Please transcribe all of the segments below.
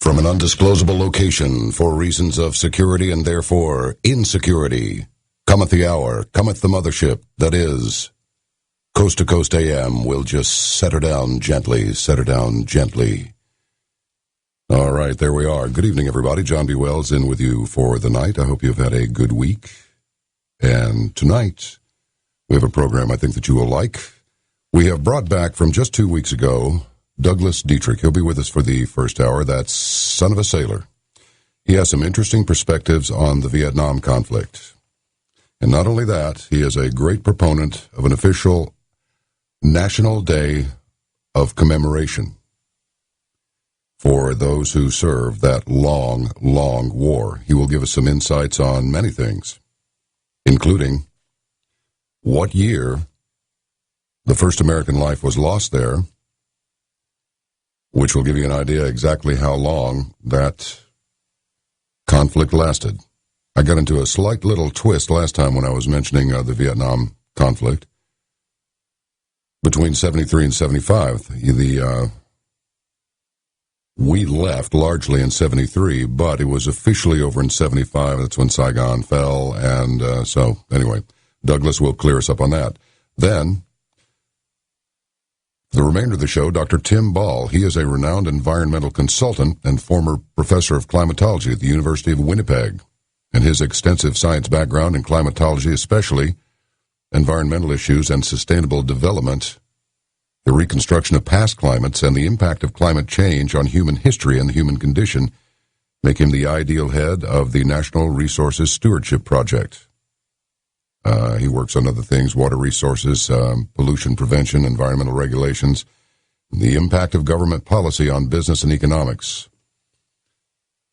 from an undisclosable location for reasons of security and therefore insecurity. Cometh the hour, cometh the mothership, that is, Coast to Coast AM. We'll just set her down gently, set her down gently. All right, there we are. Good evening, everybody. John B. Wells in with you for the night. I hope you've had a good week. And tonight, we have a program I think that you will like. We have brought back from just 2 weeks ago, Douglas Dietrich. He'll be with us for the first hour. That's son of a sailor. He has some interesting perspectives on the Vietnam conflict. And not only that, he is a great proponent of an official National Day of commemoration for those who served that long, long war. He will give us some insights on many things, including what year the first American life was lost there, which will give you an idea exactly how long that conflict lasted. I got into a slight little twist last time when I was mentioning the Vietnam conflict. Between 73 and 75, we left largely in 73, but it was officially over in 75. That's when Saigon fell, and so anyway, Douglas will clear us up on that. Then, the remainder of the show, Dr. Tim Ball. He is a renowned environmental consultant and former professor of climatology at the University of Winnipeg. And his extensive science background in climatology, especially environmental issues and sustainable development, the reconstruction of past climates, and the impact of climate change on human history and the human condition, make him the ideal head of the National Resources Stewardship Project. He works on other things, water resources, pollution prevention, environmental regulations, the impact of government policy on business and economics.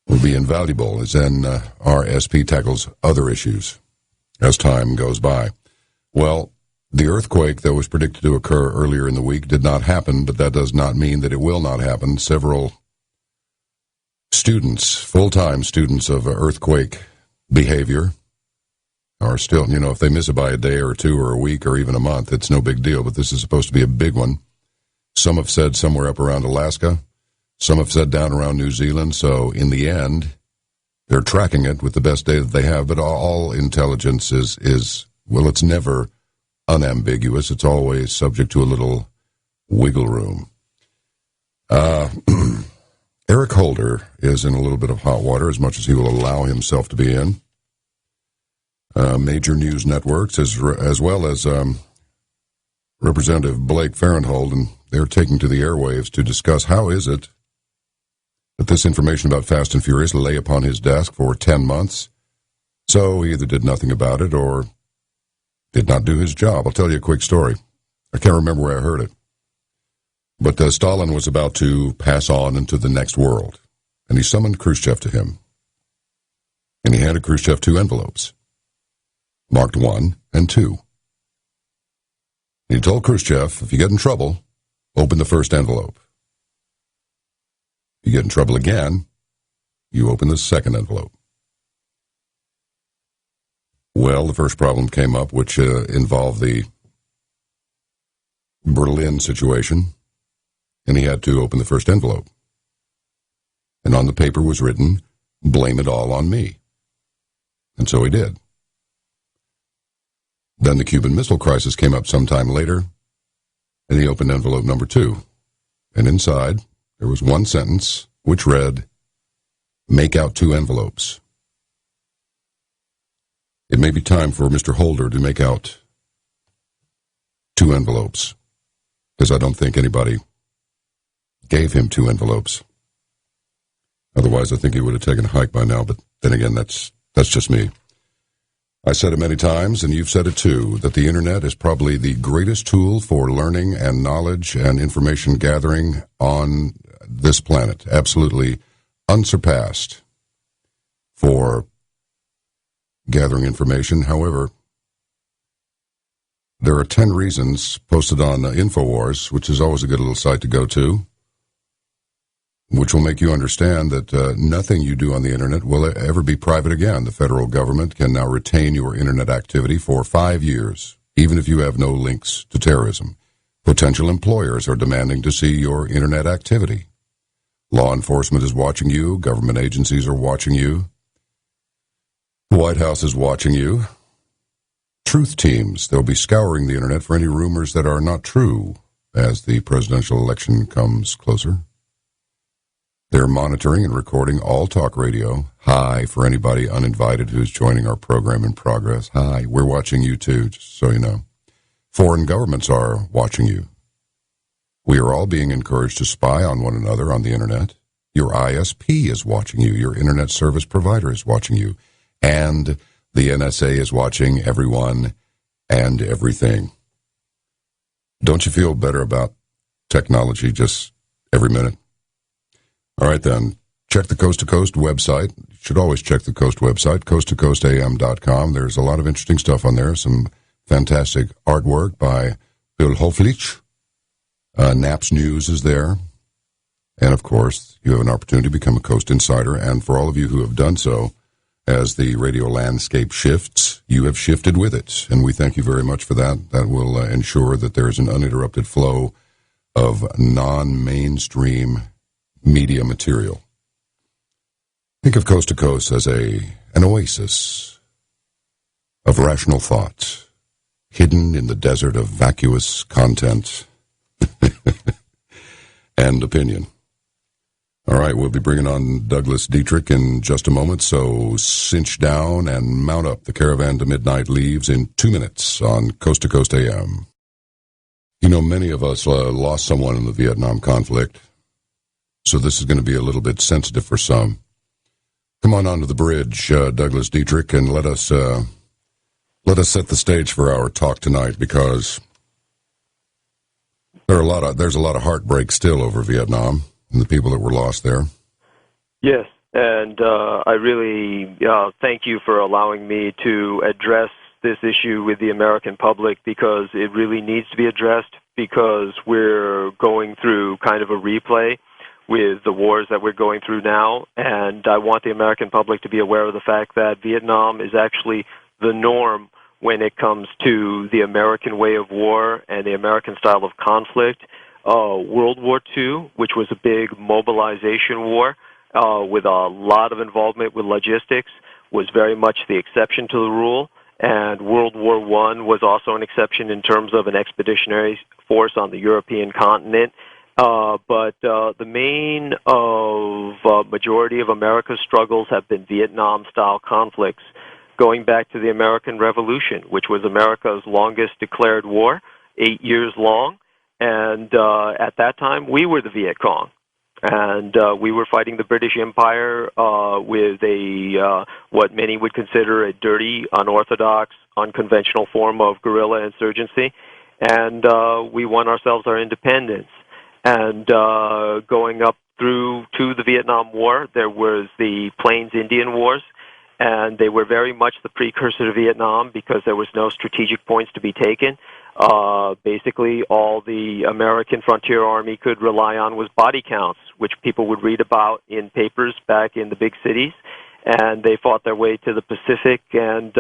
Will be invaluable as NRSP tackles other issues as time goes by. Well, the earthquake that was predicted to occur earlier in the week did not happen, but that does not mean that it will not happen. Several students, full-time students of earthquake behavior, are still, if they miss it by a day or two or a week or even a month, it's no big deal, but this is supposed to be a big one. Some have said somewhere up around Alaska. Some have said down around New Zealand. So in the end, they're tracking it with the best data that they have, but all intelligence is well, it's never unambiguous. It's always subject to a little wiggle room. Eric Holder is in a little bit of hot water, as much as he will allow himself to be in. Major news networks, as well as Representative Blake Farenthold, and they're taking to the airwaves to discuss how is it that this information about Fast and Furious lay upon his desk for 10 months. So he either did nothing about it or did not do his job. I'll tell you a quick story. I can't remember where I heard it. But Stalin was about to pass on into the next world, and he summoned Khrushchev to him. And he handed Khrushchev 2 envelopes, marked 1 and 2. He told Khrushchev, if you get in trouble, open the first envelope. If you get in trouble again, you open the second envelope. Well, the first problem came up, which involved the Berlin situation, and he had to open the first envelope. And on the paper was written, blame it all on me. And so he did. Then the Cuban Missile Crisis came up sometime later, and he opened envelope number 2. And inside, there was one sentence, which read, make out 2 envelopes. It may be time for Mr. Holder to make out 2 envelopes, because I don't think anybody gave him 2 envelopes. Otherwise, I think he would have taken a hike by now, but then again, that's just me. I said it many times, and you've said it too, that the Internet is probably the greatest tool for learning and knowledge and information gathering on this planet. Absolutely unsurpassed for gathering information. However, there are 10 reasons posted on InfoWars, which is always a good little site to go to, which will make you understand that nothing you do on the Internet will ever be private again. The federal government can now retain your Internet activity for 5 years, even if you have no links to terrorism. Potential employers are demanding to see your Internet activity. Law enforcement is watching you. Government agencies are watching you. The White House is watching you. Truth teams, they'll be scouring the internet for any rumors that are not true as the presidential election comes closer. They're monitoring and recording all talk radio. Hi, for anybody uninvited who's joining our program in progress. Hi, we're watching you too, just so you know. Foreign governments are watching you. We are all being encouraged to spy on one another on the internet. Your ISP is watching you. Your internet service provider is watching you. And the NSA is watching everyone and everything. Don't you feel better about technology just every minute? All right, then. Check the Coast to Coast website. You should always check the Coast website, coasttocoastam.com. There's a lot of interesting stuff on there. Some fantastic artwork by Bill Hoflich. Naps News is there. And, of course, you have an opportunity to become a Coast Insider. And for all of you who have done so, as the radio landscape shifts, you have shifted with it. And we thank you very much for that. That will ensure that there is an uninterrupted flow of non-mainstream media material. Think of Coast to Coast as an oasis of rational thought, hidden in the desert of vacuous content and opinion. All right, we'll be bringing on Douglas Dietrich in just a moment, so cinch down and mount up. The Caravan to Midnight leaves in 2 minutes on Coast to Coast AM. You know, many of us lost someone in the Vietnam conflict, so this is going to be a little bit sensitive for some. Come on onto the bridge, Douglas Dietrich, and let us set the stage for our talk tonight, because there's a lot of heartbreak still over Vietnam and the people that were lost there. Yes, and I really thank you for allowing me to address this issue with the American public, because it really needs to be addressed, because we're going through kind of a replay with the wars that we're going through now, and I want the American public to be aware of the fact that Vietnam is actually the norm when it comes to the American way of war and the American style of conflict. World War II, which was a big mobilization war with a lot of involvement with logistics, was very much the exception to the rule. And World War I was also an exception in terms of an expeditionary force on the European continent. But the main majority of America's struggles have been Vietnam-style conflicts, going back to the American Revolution, which was America's longest declared war, 8 years long. And at that time, we were the Viet Cong. And we were fighting the British Empire with what many would consider a dirty, unorthodox, unconventional form of guerrilla insurgency. And we won ourselves our independence. And going up through to the Vietnam War, there was the Plains Indian Wars, and they were very much the precursor to Vietnam because there was no strategic points to be taken. Basically, all the American Frontier Army could rely on was body counts, which people would read about in papers back in the big cities, and they fought their way to the Pacific, and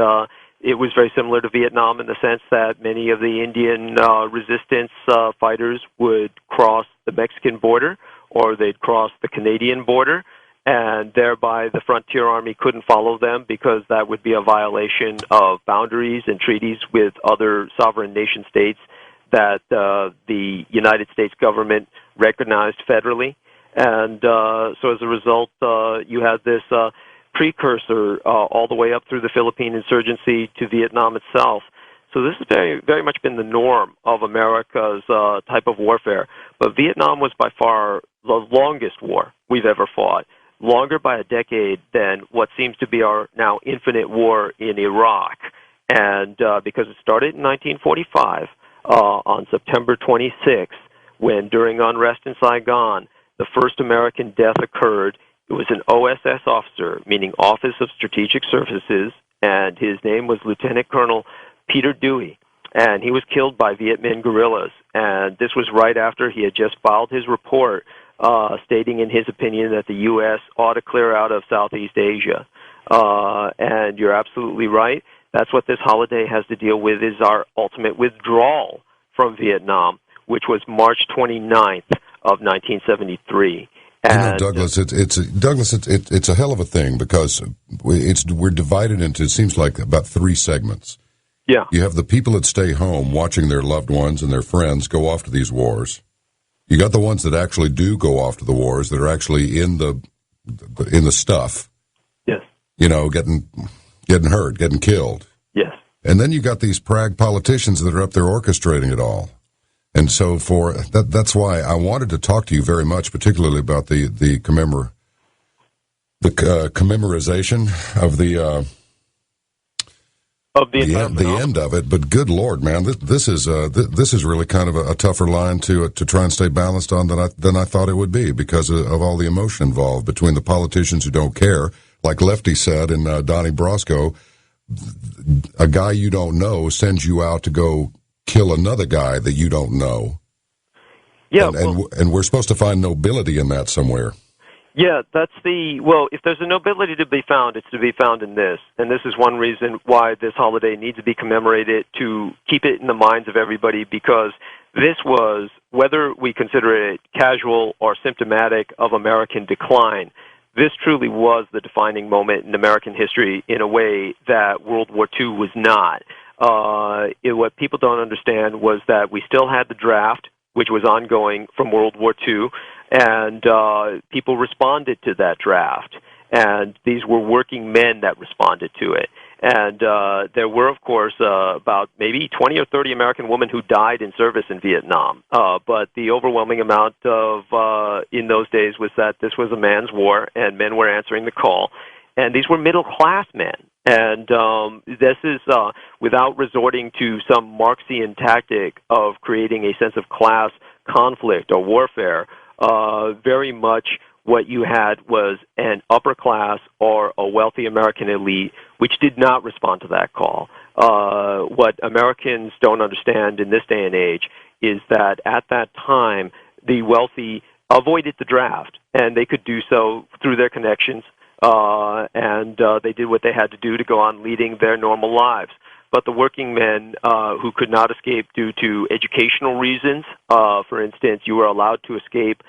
it was very similar to Vietnam in the sense that many of the Indian resistance fighters would cross the Mexican border, or they'd cross the Canadian border, and thereby the Frontier Army couldn't follow them because that would be a violation of boundaries and treaties with other sovereign nation states that the United States government recognized federally. And so as a result, you had this precursor all the way up through the Philippine insurgency to Vietnam itself. So this has very, very much been the norm of America's type of warfare. But Vietnam was by far the longest war we've ever fought, longer by a decade than what seems to be our now infinite war in Iraq. And because it started in 1945 on September 26th, when during unrest in Saigon, the first American death occurred. It was an OSS officer, meaning Office of Strategic Services, and his name was Lieutenant Colonel Peter Dewey, and he was killed by Viet Minh guerrillas. And this was right after he had just filed his report stating in his opinion that the U.S. ought to clear out of Southeast Asia. And you're absolutely right. That's what this holiday has to deal with, is our ultimate withdrawal from Vietnam, which was March 29th of 1973. You know, And Douglas, it's a hell of a thing because we're divided into, it seems like, about three segments. yeah, You have the people that stay home watching their loved ones and their friends go off to these wars. You got the ones that actually do go off to the wars, that are actually in the stuff, yes, you know, getting hurt, getting killed. yes. And then you got these Prague politicians that are up there orchestrating it all. And so that's why I wanted to talk to you very much, particularly about the commemorization of Of the entire the end of it. But good Lord, man, this is really kind of a tougher line to try and stay balanced on than I thought it would be, because of all the emotion involved between the politicians who don't care, like Lefty said in Donnie Brasco. A guy you don't know sends you out to go kill another guy that you don't know. Yeah, and we're supposed to find nobility in that somewhere. yeah, if there's a nobility to be found, it's to be found in this. And this is one reason why this holiday needs to be commemorated, to keep it in the minds of everybody, because this was, whether we consider it casual or symptomatic of American decline, this truly was the defining moment in American history in a way that World War II was not. What people don't understand was that we still had the draft, which was ongoing from World War II, and people responded to that draft. And these were working men that responded to it. And there were, of course, about maybe 20 or 30 American women who died in service in Vietnam. But the overwhelming amount of in those days was that this was a man's war, and men were answering the call. And these were middle-class men. And this is without resorting to some Marxian tactic of creating a sense of class conflict or warfare. Very much what you had was an upper class or a wealthy American elite which did not respond to that call. What Americans don't understand in this day and age is that at that time, the wealthy avoided the draft, and they could do so through their connections, and they did what they had to do to go on leading their normal lives. But the working men who could not escape due to educational reasons, for instance, you were allowed to escape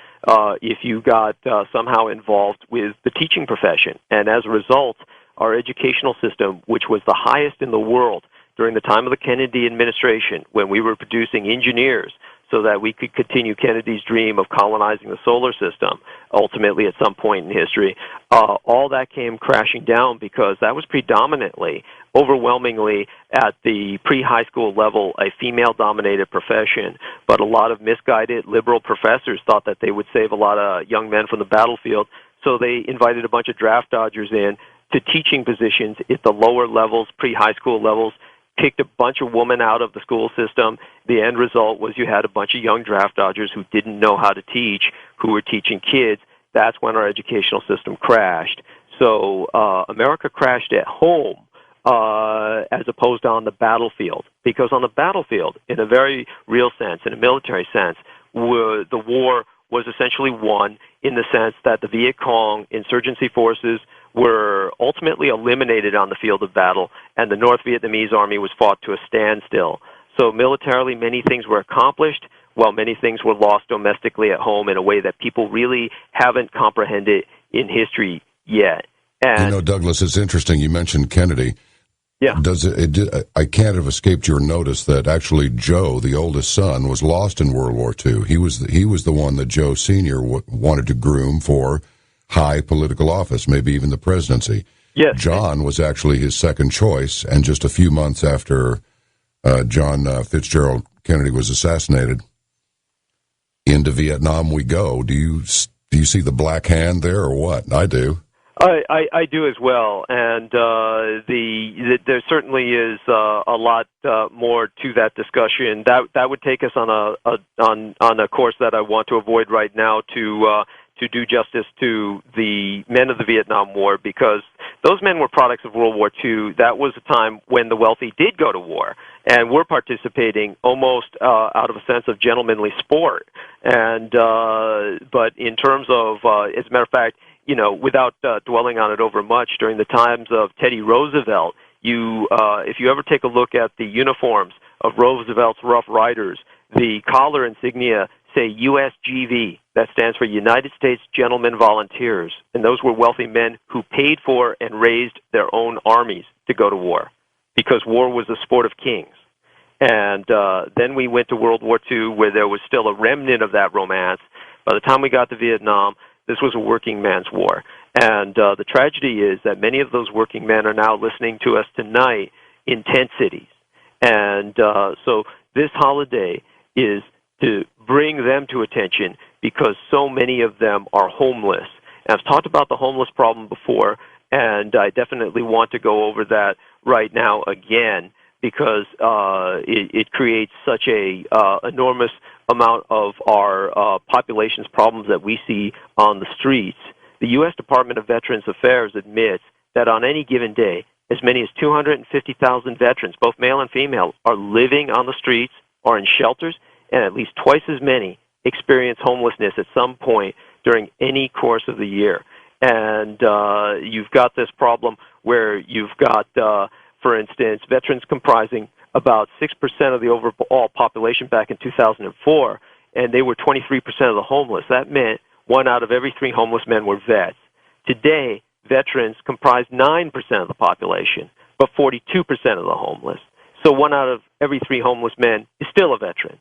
if you got somehow involved with the teaching profession. And as a result, our educational system, which was the highest in the world during the time of the Kennedy administration, when we were producing engineers so that we could continue Kennedy's dream of colonizing the solar system, ultimately at some point in history, all that came crashing down because that was predominantly, overwhelmingly, at the pre-high school level, a female-dominated profession. But a lot of misguided liberal professors thought that they would save a lot of young men from the battlefield, so they invited a bunch of draft dodgers in to teaching positions at the lower levels, pre-high school levels, kicked a bunch of women out of the school system. The end result was you had a bunch of young draft dodgers who didn't know how to teach, who were teaching kids. That's when our educational system crashed. So America crashed at home as opposed to on the battlefield. Because on the battlefield, in a very real sense, in a military sense, the war was essentially won in the sense that the Viet Cong insurgency forces were ultimately eliminated on the field of battle, and the North Vietnamese army was fought to a standstill. So militarily, many things were accomplished, while many things were lost domestically at home in a way that people really haven't comprehended in history yet. And, you know, Douglas, it's interesting you mentioned Kennedy. Yeah. I can't have escaped your notice that actually Joe, the oldest son, was lost in World War II. He was the one that Joe Sr. wanted to groom for high political office, maybe even the presidency. Yes. John was actually his second choice, and just a few months after John Fitzgerald Kennedy was assassinated, into Vietnam we go. Do you see the black hand there, or what? I do. I do as well, and there certainly is a lot more to that discussion. That would take us on a course that I want to avoid right now to do justice to the men of the Vietnam War, because those men were products of World War II. That was a time when the wealthy did go to war and were participating almost out of a sense of gentlemanly sport. And but in terms of, as a matter of fact, you know, without dwelling on it over much, during the times of Teddy Roosevelt, if you ever take a look at the uniforms of Roosevelt's Rough Riders, the collar insignia say USGV. That stands for United States Gentlemen Volunteers. And those were wealthy men who paid for and raised their own armies to go to war because war was a sport of kings. And then we went to World War II, where there was still a remnant of that romance. By the time we got to Vietnam, this was a working man's war. And the tragedy is that many of those working men are now listening to us tonight in tent cities. And so this holiday is to bring them to attention because so many of them are homeless. And I've talked about the homeless problem before, and I definitely want to go over that right now again because it creates such a enormous amount of our population's problems that we see on the streets. The U.S. Department of Veterans Affairs admits that on any given day, as many as 250,000 veterans, both male and female, are living on the streets or in shelters, and at least twice as many experience homelessness at some point during any course of the year. And you've got this problem where you've got, for instance, veterans comprising about 6% of the overall population back in 2004, and they were 23% of the homeless. That meant 1 out of every 3 homeless men were vets. Today, veterans comprise 9% of the population, but 42% of the homeless. So 1 out of every 3 homeless men is still a veteran.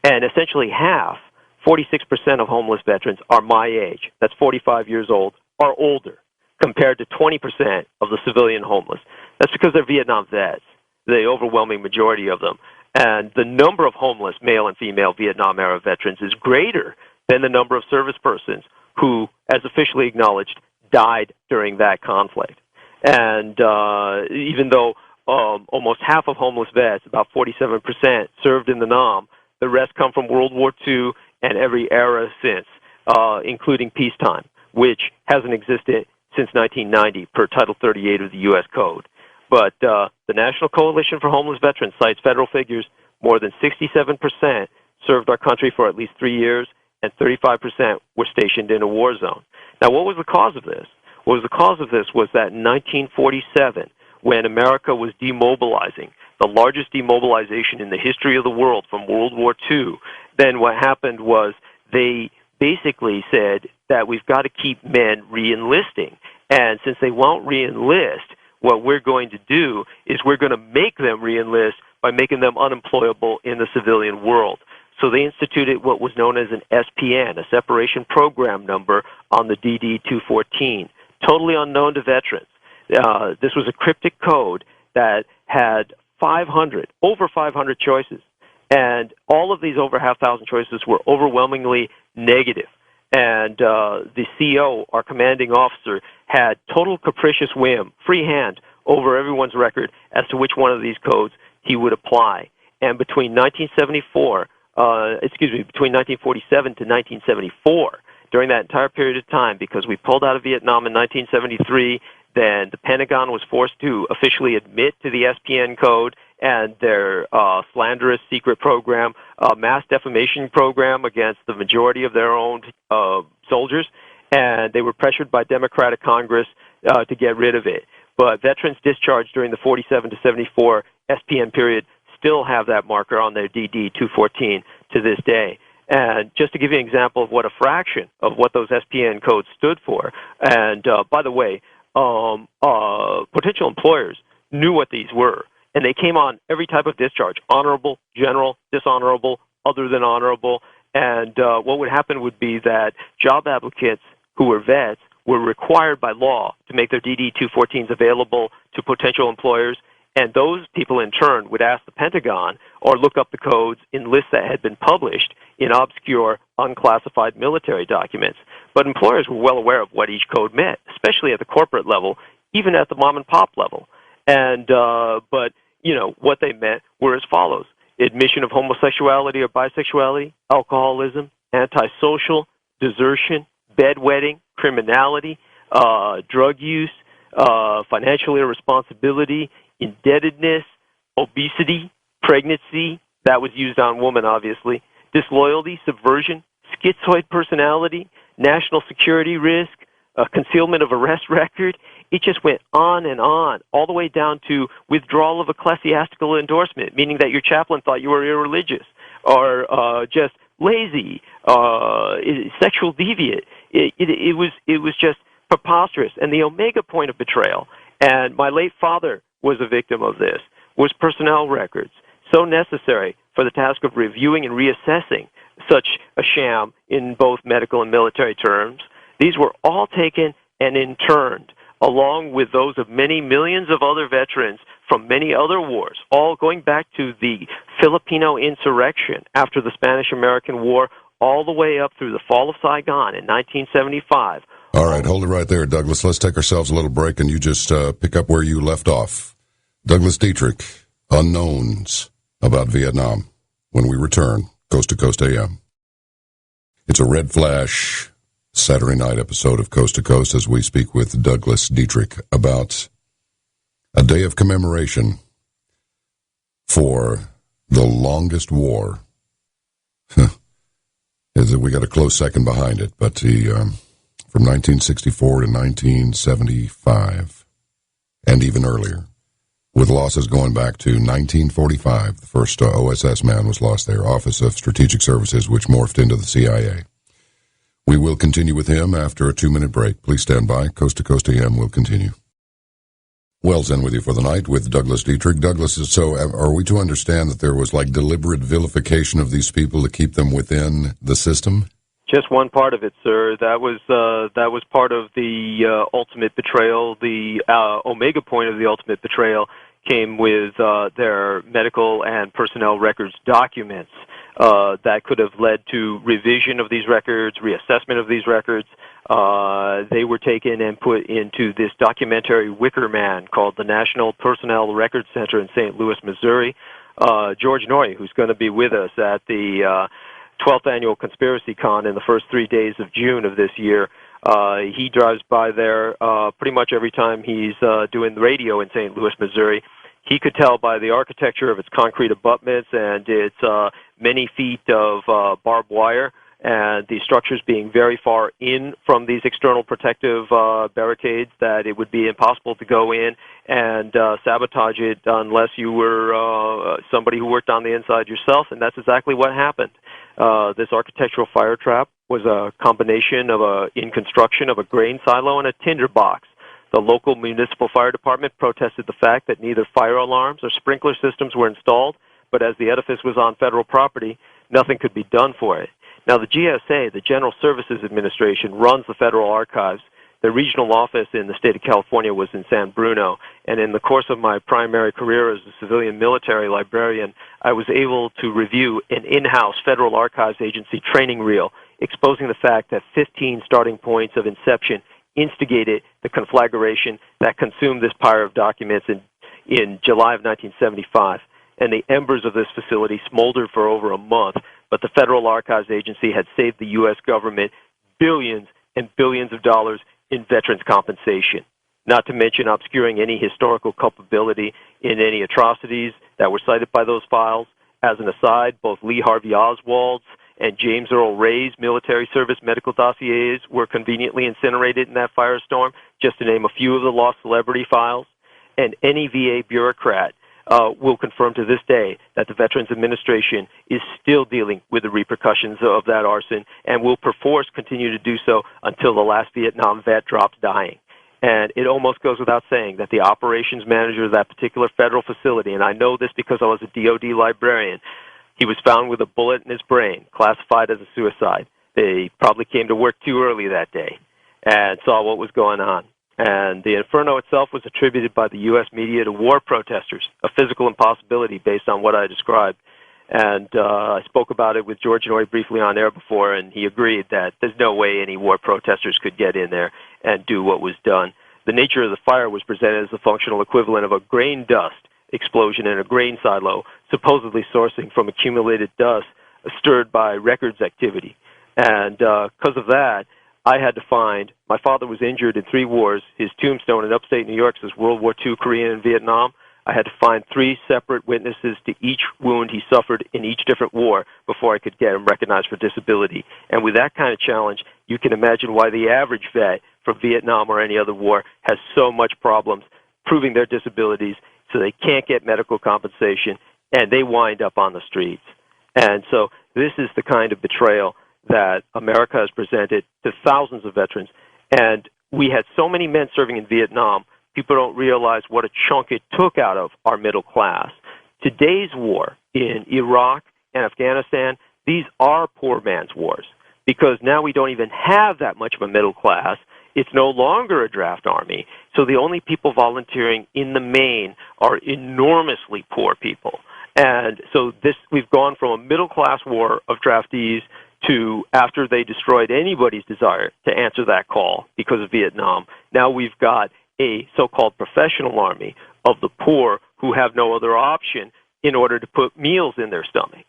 And essentially half, 46% of homeless veterans, are my age. That's 45 years old or older, compared to 20% of the civilian homeless. That's because they're Vietnam vets, the overwhelming majority of them. And the number of homeless male and female Vietnam-era veterans is greater than the number of service persons who, as officially acknowledged, died during that conflict. And even though almost half of homeless vets, about 47%, served in the NAM, the rest come from World War II and every era since, including peacetime, which hasn't existed since 1990 per Title 38 of the U.S. Code. But the National Coalition for Homeless Veterans cites federal figures. More than 67% served our country for at least 3 years, and 35% were stationed in a war zone. Now, what was the cause of this? What was the cause of this was that in 1947, when America was demobilizing, the largest demobilization in the history of the world from World War II, then what happened was they basically said that we've got to keep men re-enlisting. And since they won't re-enlist, what we're going to do is we're going to make them re-enlist by making them unemployable in the civilian world. So they instituted what was known as an SPN, a separation program number, on the DD-214, totally unknown to veterans. This was a cryptic code that had over 500 choices, and all of these over 5,000 choices were overwhelmingly negative. And the CO, our commanding officer, had total capricious whim, free hand, over everyone's record as to which one of these codes he would apply. And between 1947 to 1974, during that entire period of time, because we pulled out of Vietnam in 1973, then the Pentagon was forced to officially admit to the SPN code and their slanderous secret program, mass defamation program against the majority of their own soldiers, and they were pressured by Democratic Congress to get rid of it. But veterans discharged during the 47 to 74 SPN period still have that marker on their DD-214 to this day. And just to give you an example of what a fraction of what those SPN codes stood for, and by the way, potential employers knew what these were, and they came on every type of discharge: honorable, general, dishonorable, other than honorable. And what would happen would be that job applicants who were vets were required by law to make their DD-214s available to potential employers, and those people in turn would ask the Pentagon or look up the codes in lists that had been published in obscure, unclassified military documents. But employers were well aware of what each code meant, especially at the corporate level, even at the mom-and-pop level. And but you know what they meant were as follows: admission of homosexuality or bisexuality, alcoholism, antisocial, desertion, bedwetting, criminality, drug use, financial irresponsibility, indebtedness, obesity, pregnancy, that was used on women obviously, disloyalty, subversion, schizoid personality, national security risk, concealment of arrest record. It just went on, all the way down to withdrawal of ecclesiastical endorsement, meaning that your chaplain thought you were irreligious, or just lazy, sexual deviant. It was just preposterous. And the omega point of betrayal, and my late father was a victim of this, was personnel records, so necessary for the task of reviewing and reassessing such a sham in both medical and military terms. These were all taken and interned, along with those of many millions of other veterans from many other wars, all going back to the Filipino insurrection after the Spanish-American War, all the way up through the fall of Saigon in 1975. All right, hold it right there, Douglas. Let's take ourselves a little break, and you just pick up where you left off. Douglas Dietrich, Unknowns about Vietnam. When we return, Coast to Coast AM. It's a Red Flash Saturday night episode of Coast to Coast as we speak with Douglas Dietrich about a day of commemoration for the longest war. We got a close second behind it, but from 1964 to 1975, and even earlier, with losses going back to 1945. The first OSS man was lost there, Office of Strategic Services, which morphed into the CIA. We will continue with him after a 2-minute break. Please stand by. Coast to Coast AM will continue. Wells in with you for the night with Douglas Dietrich. Douglas, so are we to understand that there was like deliberate vilification of these people to keep them within the system? Just one part of it, sir. That was part of the ultimate betrayal. The omega point of the ultimate betrayal came with their medical and personnel records documents that could have led to revision of these records, reassessment of these records. They were taken and put into this documentary Wicker Man called the National Personnel Records Center in St. Louis, Missouri. George Norrie, who's going to be with us at the 12th Annual Conspiracy Con in the first 3 days of June of this year, he drives by there pretty much every time he's doing the radio in St. Louis, Missouri. He could tell by the architecture of its concrete abutments and its many feet of barbed wire, and the structures being very far in from these external protective barricades, that it would be impossible to go in and sabotage it unless you were somebody who worked on the inside yourself, and that's exactly what happened. This architectural fire trap was a combination of in construction of a grain silo and a tinder box. The local municipal fire department protested the fact that neither fire alarms or sprinkler systems were installed, but as the edifice was on federal property, nothing could be done for it. Now, the GSA, the General Services Administration, runs the Federal Archives. The regional office in the state of California was in San Bruno, and in the course of my primary career as a civilian military librarian, I was able to review an in-house Federal Archives Agency training reel exposing the fact that 15 starting points of inception instigated the conflagration that consumed this pile of documents in July of 1975. And the embers of this facility smoldered for over a month, but the Federal Archives Agency had saved the U.S. government billions and billions of dollars in veterans' compensation, not to mention obscuring any historical culpability in any atrocities that were cited by those files. As an aside, both Lee Harvey Oswald's and James Earl Ray's military service medical dossiers were conveniently incinerated in that firestorm, just to name a few of the lost celebrity files. And any VA bureaucrat will confirm to this day that the Veterans Administration is still dealing with the repercussions of that arson and will perforce continue to do so until the last Vietnam vet drops dying. And it almost goes without saying that the operations manager of that particular federal facility, and I know this because I was a DOD librarian, he was found with a bullet in his brain, classified as a suicide. They probably came to work too early that day and saw what was going on. And the inferno itself was attributed by the U.S. media to war protesters, a physical impossibility based on what I described. And I spoke about it with George Norrie briefly on air before, and he agreed that there's no way any war protesters could get in there and do what was done. The nature of the fire was presented as the functional equivalent of a grain dust explosion in a grain silo, supposedly sourcing from accumulated dust stirred by records activity. And because of that, I had to find, my father was injured in 3 wars. His tombstone in upstate New York says World War II, Korea, and Vietnam. I had to find 3 separate witnesses to each wound he suffered in each different war before I could get him recognized for disability. And with that kind of challenge, you can imagine why the average vet from Vietnam or any other war has so much problems proving their disabilities, so they can't get medical compensation, and they wind up on the streets. And so this is the kind of betrayal that America has presented to thousands of veterans. And we had so many men serving in Vietnam, people don't realize what a chunk it took out of our middle class. Today's war in Iraq and Afghanistan, these are poor man's wars, because now we don't even have that much of a middle class. It's no longer a draft army. So the only people volunteering in the main are enormously poor people. And so we've gone from a middle-class war of draftees to, after they destroyed anybody's desire to answer that call because of Vietnam, now we've got a so-called professional army of the poor who have no other option in order to put meals in their stomachs.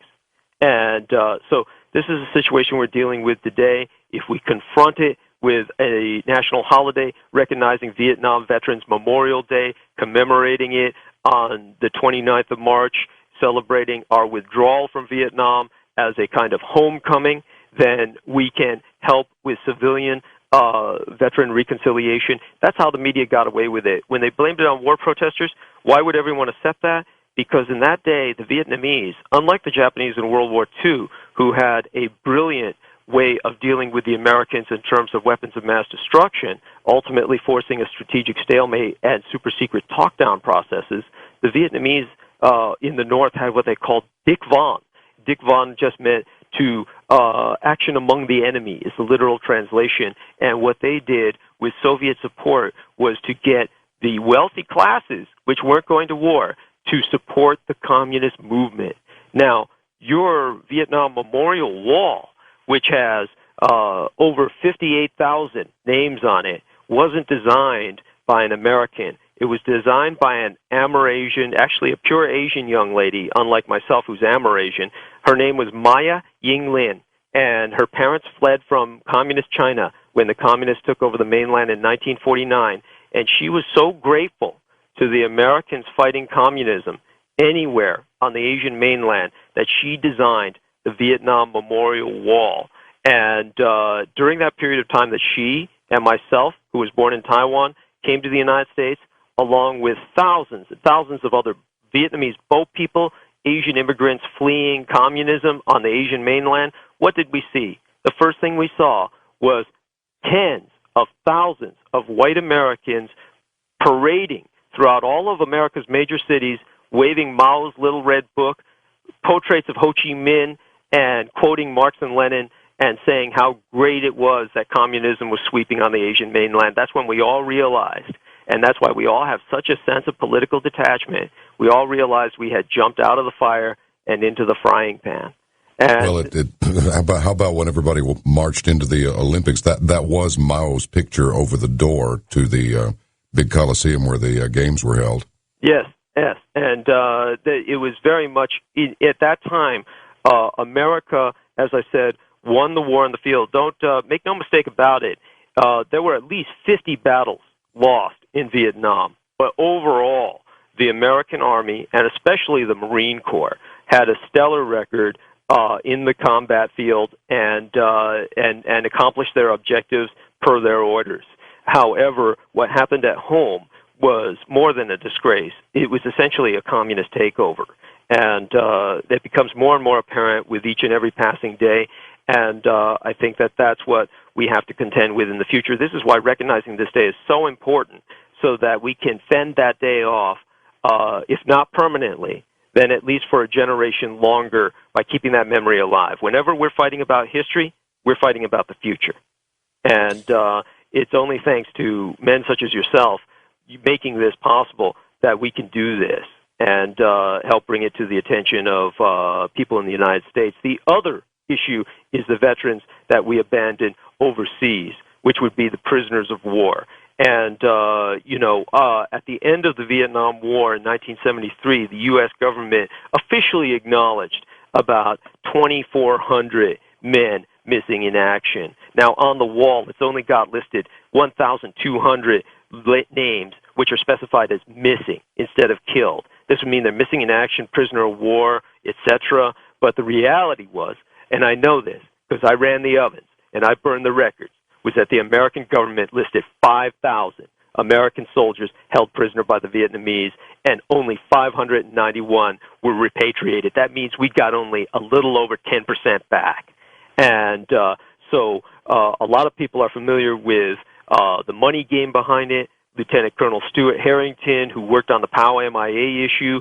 And so this is a situation we're dealing with today. If we confront it with a national holiday recognizing Vietnam Veterans Memorial Day, commemorating it on the 29th of March, celebrating our withdrawal from Vietnam as a kind of homecoming, then we can help with civilian veteran reconciliation. That's how the media got away with it. When they blamed it on war protesters, why would everyone accept that? Because in that day, the Vietnamese, unlike the Japanese in World War II, who had a brilliant way of dealing with the Americans in terms of weapons of mass destruction, ultimately forcing a strategic stalemate and super-secret talk-down processes, the Vietnamese in the North had what they called Dick Von. Dick Von just meant to action among the enemy is the literal translation. And what they did with Soviet support was to get the wealthy classes, which weren't going to war, to support the communist movement. Now, your Vietnam Memorial Wall, which has over 58,000 names on it, wasn't designed by an American. It was designed by an Amerasian, actually a pure Asian young lady, unlike myself who's Amerasian. Her name was Maya Yinglin, and her parents fled from communist China when the communists took over the mainland in 1949, and she was so grateful to the Americans fighting communism anywhere on the Asian mainland that she designed the Vietnam Memorial Wall. And during that period of time that she and myself, who was born in Taiwan, came to the United States, along with thousands and thousands of other Vietnamese boat people, Asian immigrants fleeing communism on the Asian mainland, what did we see? The first thing we saw was tens of thousands of white Americans parading throughout all of America's major cities, waving Mao's Little Red Book, portraits of Ho Chi Minh, and quoting Marx and Lenin, and saying how great it was that communism was sweeping on the Asian mainland. That's when we all realized, and that's why we all have such a sense of political detachment, we all realized we had jumped out of the fire and into the frying pan. And Well, how about when everybody marched into the Olympics? That was Mao's picture over the door to the big Coliseum where the games were held. Yes, yes. And it was very much, at that time, America, as I said, won the war on the field. Don't make no mistake about it. There were at least 50 battles lost in Vietnam. But overall, the American Army, and especially the Marine Corps, had a stellar record in the combat field and accomplished their objectives per their orders. However, what happened at home was more than a disgrace. It was essentially a communist takeover. And it becomes more and more apparent with each and every passing day. And I think that that's what we have to contend with in the future. This is why recognizing this day is so important, so that we can fend that day off, if not permanently, then at least for a generation longer by keeping that memory alive. Whenever we're fighting about history, we're fighting about the future. And it's only thanks to men such as yourself making this possible that we can do this and help bring it to the attention of people in the United States. The other issue is the veterans that we abandoned overseas, which would be the prisoners of war. And, at the end of the Vietnam War in 1973, the U.S. government officially acknowledged about 2,400 men missing in action. Now, on the wall, it's only got listed 1,200 names, which are specified as missing instead of killed. This would mean they're missing in action, prisoner of war, etc. But the reality was, and I know this because I ran the ovens and I burned the records, was that the American government listed 5,000 American soldiers held prisoner by the Vietnamese, and only 591 were repatriated. That means we got only a little over 10% back. And so a lot of people are familiar with the money game behind it. Lieutenant Colonel Stuart Harrington, who worked on the POW MIA issue,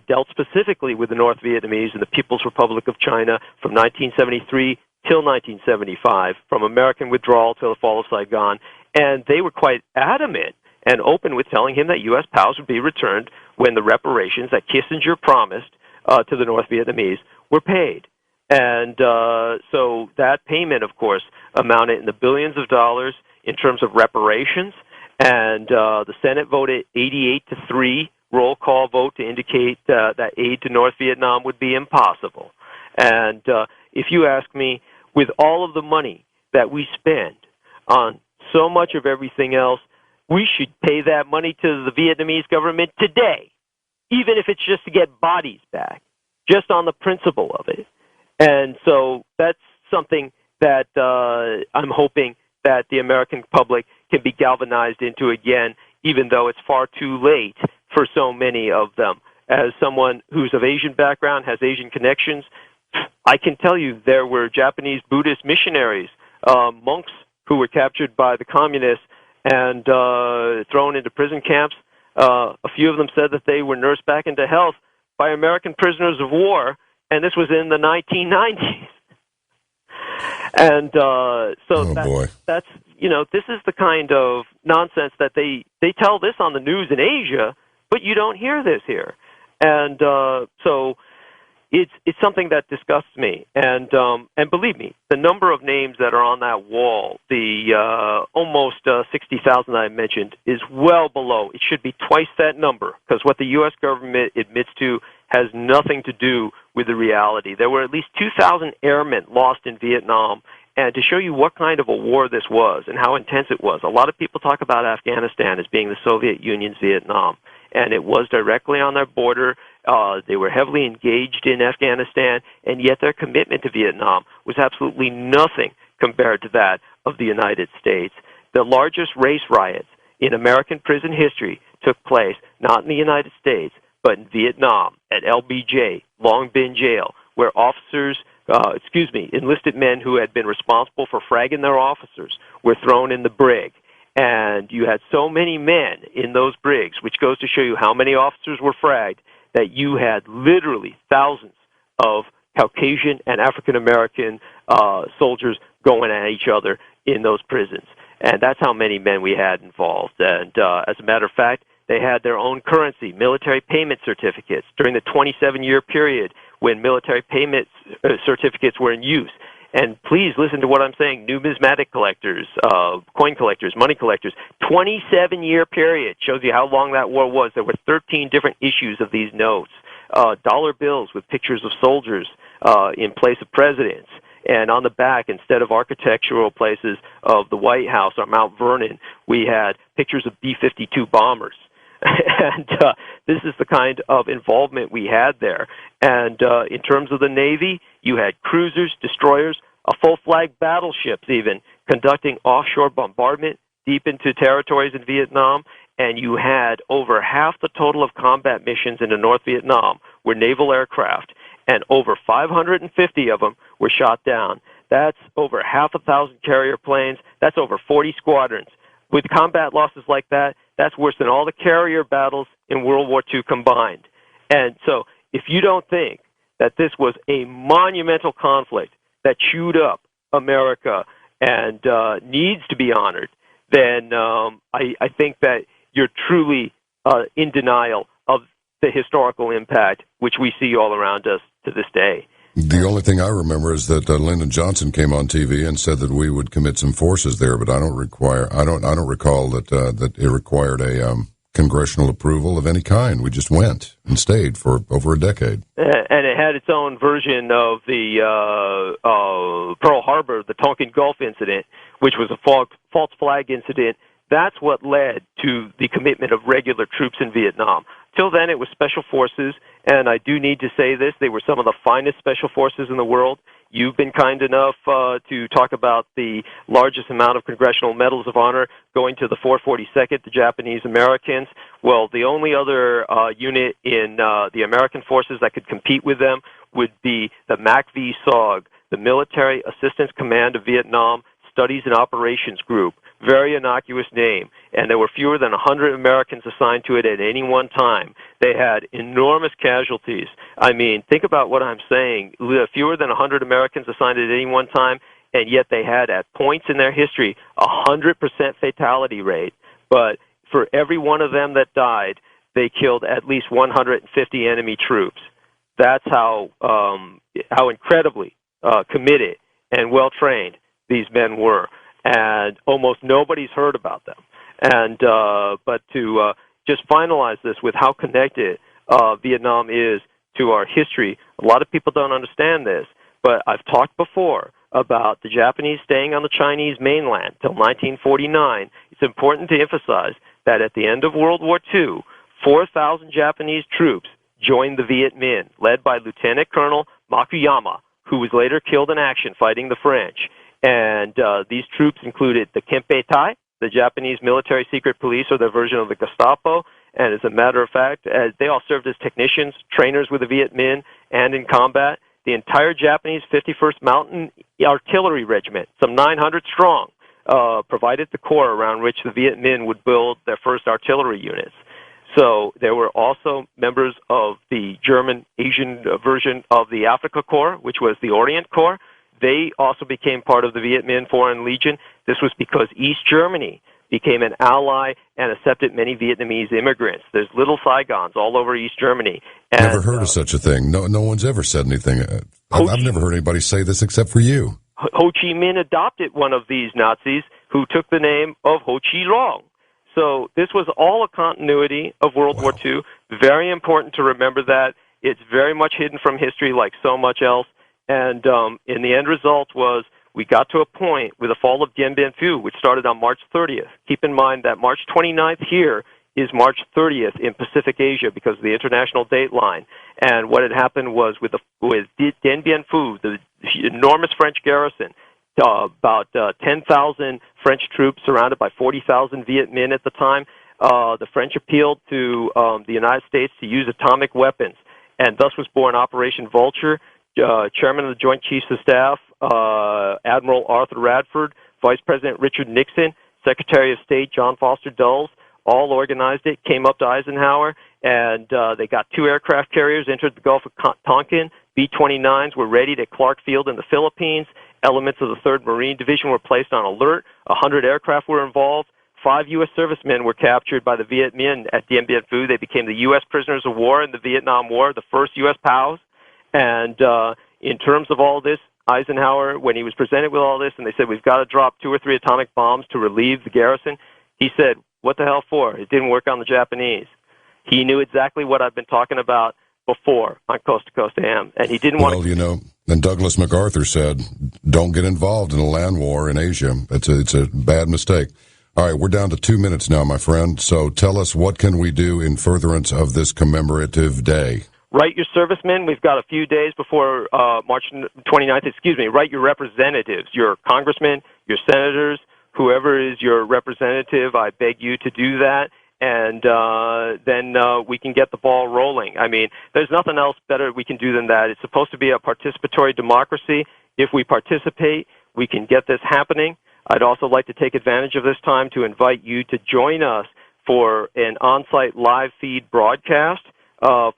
dealt specifically with the North Vietnamese and the People's Republic of China from 1973 till 1975, from American withdrawal till the fall of Saigon. And they were quite adamant and open with telling him that U.S. POWs would be returned when the reparations that Kissinger promised to the North Vietnamese were paid. And so that payment, of course, amounted in the billions of dollars in terms of reparations. And the Senate voted 88-3 roll call vote to indicate that aid to North Vietnam would be impossible. And if you ask me, with all of the money that we spend on so much of everything else, we should pay that money to the Vietnamese government today, even if it's just to get bodies back, just on the principle of it. And so that's something that I'm hoping that the American public can be galvanized into again, even though it's far too late for so many of them. As someone who's of Asian background, has Asian connections, I can tell you there were Japanese Buddhist missionaries, monks who were captured by the communists and thrown into prison camps. A few of them said that they were nursed back into health by American prisoners of war, and this was in the 1990s. And that's, this is the kind of nonsense that they tell this on the news in Asia, but you don't hear this here. And so it's something that disgusts me. And believe me, the number of names that are on that wall, the almost 60,000 that I mentioned, is well below. It should be twice that number, because what the U.S. government admits to has nothing to do with the reality. There were at least 2,000 airmen lost in Vietnam. And to show you what kind of a war this was and how intense it was, a lot of people talk about Afghanistan as being the Soviet Union's Vietnam. And it was directly on their border. They were heavily engaged in Afghanistan, and yet their commitment to Vietnam was absolutely nothing compared to that of the United States. The largest race riots in American prison history took place not in the United States, but in Vietnam at LBJ, Long Binh Jail, where enlisted men who had been responsible for fragging their officers were thrown in the brig. And you had so many men in those brigs, which goes to show you how many officers were fragged, that you had literally thousands of Caucasian and African-American soldiers going at each other in those prisons. And that's how many men we had involved. And as a matter of fact, they had their own currency, military payment certificates, during the 27-year period when military payment certificates were in use. And please listen to what I'm saying. Numismatic collectors, coin collectors, money collectors, 27-year period shows you how long that war was. There were 13 different issues of these notes. Dollar bills with pictures of soldiers in place of presidents. And on the back, instead of architectural places of the White House or Mount Vernon, we had pictures of B-52 bombers. And this is the kind of involvement we had there. And in terms of the Navy, you had cruisers, destroyers, full-flag battleships even, conducting offshore bombardment deep into territories in Vietnam. And you had over half the total of combat missions into North Vietnam were naval aircraft, and over 550 of them were shot down. That's over 500 carrier planes. That's over 40 squadrons. With combat losses like that, that's worse than all the carrier battles in World War II combined. And so if you don't think that this was a monumental conflict that chewed up America and needs to be honored, then I think that you're truly in denial of the historical impact which we see all around us to this day. The only thing I remember is that Lyndon Johnson came on TV and said that we would commit some forces there, but I don't recall that it required a congressional approval of any kind. We just went and stayed for over a decade. And it had its own version of the Pearl Harbor, the Tonkin Gulf incident, which was a false flag incident. That's what led to the commitment of regular troops in Vietnam. Till then, it was special forces, and I do need to say this, they were some of the finest special forces in the world. You've been kind enough to talk about the largest amount of Congressional Medals of Honor going to the 442nd, the Japanese Americans. Well, the only other unit in the American forces that could compete with them would be the MACV-SOG, the Military Assistance Command of Vietnam Studies and Operations Group. Very innocuous name. And there were fewer than 100 Americans assigned to it at any one time. They had enormous casualties. I mean, think about what I'm saying. Fewer than 100 Americans assigned at any one time, and yet they had, at points in their history, a 100% fatality rate. But for every one of them that died, they killed at least 150 enemy troops. That's how incredibly committed and well-trained these men were. And almost nobody's heard about them. And but to just finalize this with how connected Vietnam is to our history, a lot of people don't understand this, but I've talked before about the Japanese staying on the Chinese mainland till 1949. It's important to emphasize that at the end of World War II, 4,000 Japanese troops joined the Viet Minh, led by Lieutenant Colonel Makuyama, who was later killed in action fighting the French. And these troops included the Kempe Tai, the Japanese military secret police, or their version of the Gestapo. And as a matter of fact, they all served as technicians, trainers with the Viet Minh, and in combat. The entire Japanese 51st Mountain Artillery Regiment, some 900 strong, provided the core around which the Viet Minh would build their first artillery units. So there were also members of the German Asian version of the Africa Corps, which was the Orient Corps. They also became part of the Viet Minh Foreign Legion. This was because East Germany became an ally and accepted many Vietnamese immigrants. There's little Saigons all over East Germany. And, never heard of such a thing. No one's ever said anything. I've never heard anybody say this except for you. Ho Chi Minh adopted one of these Nazis who took the name of Ho Chi Long. So this was all a continuity of World War II. Very important to remember that. It's very much hidden from history like so much else. And in the end result was we got to a point with the fall of Dien Bien Phu, which started on March 30th. Keep in mind that March 29th here is March 30th in Pacific Asia because of the international date line. And what had happened was with Dien Bien Phu, the enormous French garrison, about 10,000 French troops surrounded by 40,000 Viet Minh at the time, the French appealed to the United States to use atomic weapons. And thus was born Operation Vulture. Chairman of the Joint Chiefs of Staff, Admiral Arthur Radford, Vice President Richard Nixon, Secretary of State John Foster Dulles, all organized it, came up to Eisenhower, and they got 2 aircraft carriers, entered the Gulf of Tonkin. B-29s were readied at Clark Field in the Philippines. Elements of the 3rd Marine Division were placed on alert. 100 aircraft were involved. 5 U.S. servicemen were captured by the Viet Minh at Dien Bien Phu. They became the U.S. prisoners of war in the Vietnam War, the first U.S. POWs. And in terms of all this, Eisenhower, when he was presented with all this, and they said, we've got to drop 2 or 3 atomic bombs to relieve the garrison, he said, what the hell for? It didn't work on the Japanese. He knew exactly what I've been talking about before on Coast to Coast AM, and he didn't want to... Well, you know, and Douglas MacArthur said, don't get involved in a land war in Asia. It's a bad mistake. All right, we're down to 2 minutes now, my friend. So tell us, what can we do in furtherance of this commemorative day? Write your servicemen. We've got a few days before March 29th. Write your representatives, your congressmen, your senators, whoever is your representative. I beg you to do that, and then we can get the ball rolling. I mean, there's nothing else better we can do than that. It's supposed to be a participatory democracy. If we participate, we can get this happening. I'd also like to take advantage of this time to invite you to join us for an on-site live feed broadcast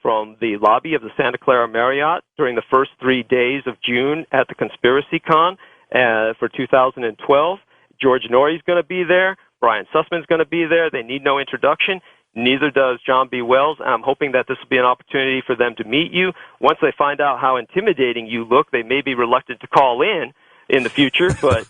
from the lobby of the Santa Clara Marriott during the first 3 days of June at the Conspiracy Con for 2012. George Norrie's going to be there. Brian Sussman's going to be there. They need no introduction. Neither does John B. Wells. I'm hoping that this will be an opportunity for them to meet you. Once they find out how intimidating you look, they may be reluctant to call in the future, but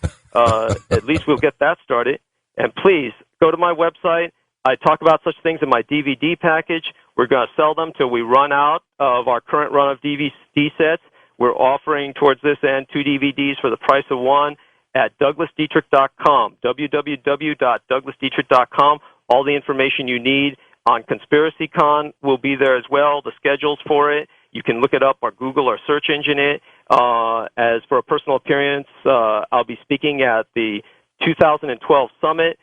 at least we'll get that started. And please, go to my website. I talk about such things in my DVD package. We're going to sell them till we run out of our current run of DVD sets. We're offering towards this end 2 DVDs for the price of 1 at douglasdietrich.com, www.douglasdietrich.com. All the information you need on ConspiracyCon will be there as well, the schedules for it. You can look it up or Google or search engine it. As for a personal appearance, I'll be speaking at the 2012 Summit.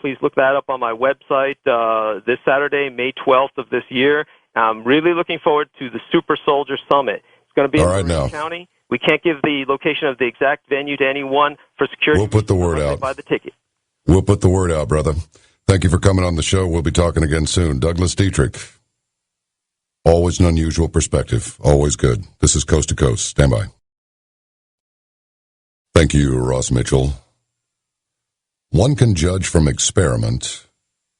Please look that up on my website this Saturday, May 12th of this year. I'm really looking forward to the Super Soldier Summit. It's going to be in Marin County. We can't give the location of the exact venue to anyone for security. We'll put the word out. Buy the ticket. We'll put the word out, brother. Thank you for coming on the show. We'll be talking again soon. Douglas Dietrich. Always an unusual perspective. Always good. This is Coast to Coast. Stand by. Thank you, Ross Mitchell. One can judge from experiment,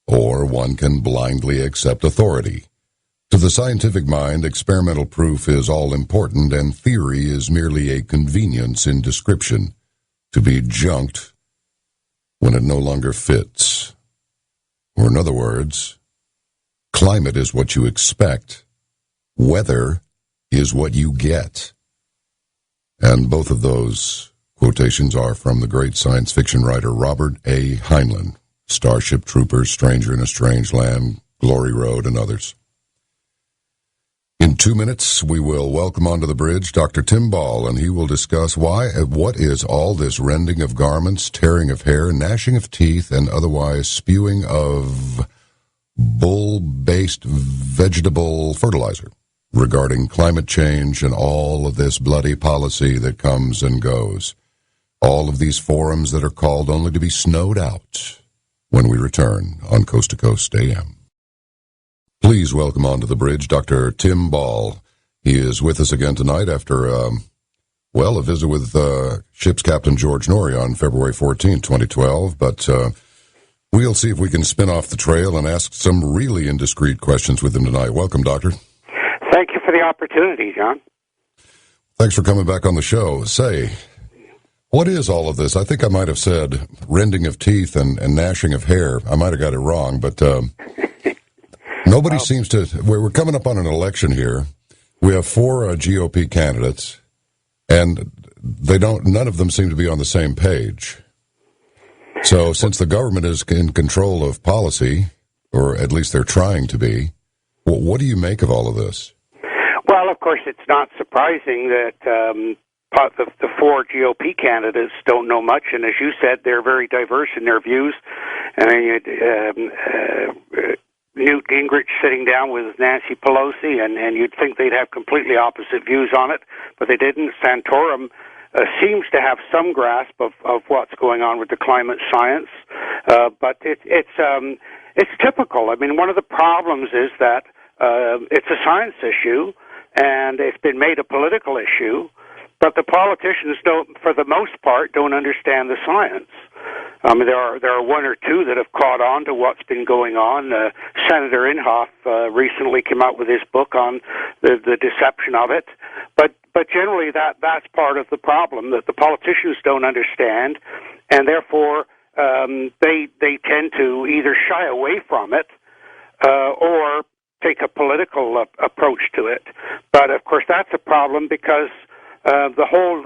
or one can blindly accept authority. To the scientific mind, experimental proof is all important, and theory is merely a convenience in description, to be junked when it no longer fits. Or in other words, climate is what you expect. Weather is what you get. And both of those quotations are from the great science fiction writer Robert A. Heinlein, Starship Troopers, Stranger in a Strange Land, Glory Road, and others. In 2 minutes, we will welcome onto the bridge Dr. Tim Ball, and he will discuss what is all this rending of garments, tearing of hair, gnashing of teeth, and otherwise spewing of bull-based vegetable fertilizer regarding climate change and all of this bloody policy that comes and goes. All of these forums that are called only to be snowed out when we return on Coast to Coast AM. Please welcome onto the bridge Dr. Tim Ball. He is with us again tonight after, a visit with ship's Captain George Norrie on February 14, 2012. But we'll see if we can spin off the trail and ask some really indiscreet questions with him tonight. Welcome, Doctor. Thank you for the opportunity, John. Thanks for coming back on the show. Say, what is all of this? I think I might have said rending of teeth and gnashing of hair. I might have got it wrong, but nobody seems to. We're coming up on an election here. We have 4 GOP candidates, and none of them seem to be on the same page. So since the government is in control of policy, or at least they're trying to be, what do you make of all of this? Well, of course, it's not surprising that the 4 GOP candidates don't know much, and as you said, they're very diverse in their views. I mean, Newt Gingrich sitting down with Nancy Pelosi, and you'd think they'd have completely opposite views on it, but they didn't. Santorum seems to have some grasp of what's going on with the climate science, but it's typical. I mean, one of the problems is that it's a science issue, and it's been made a political issue, but the politicians don't, for the most part, don't understand the science. There are 1 or 2 that have caught on to what's been going on. Senator Inhofe recently came out with his book on the deception of it, but generally that's part of the problem, that the politicians don't understand, and therefore they tend to either shy away from it or take a political approach to it. But of course that's a problem because the whole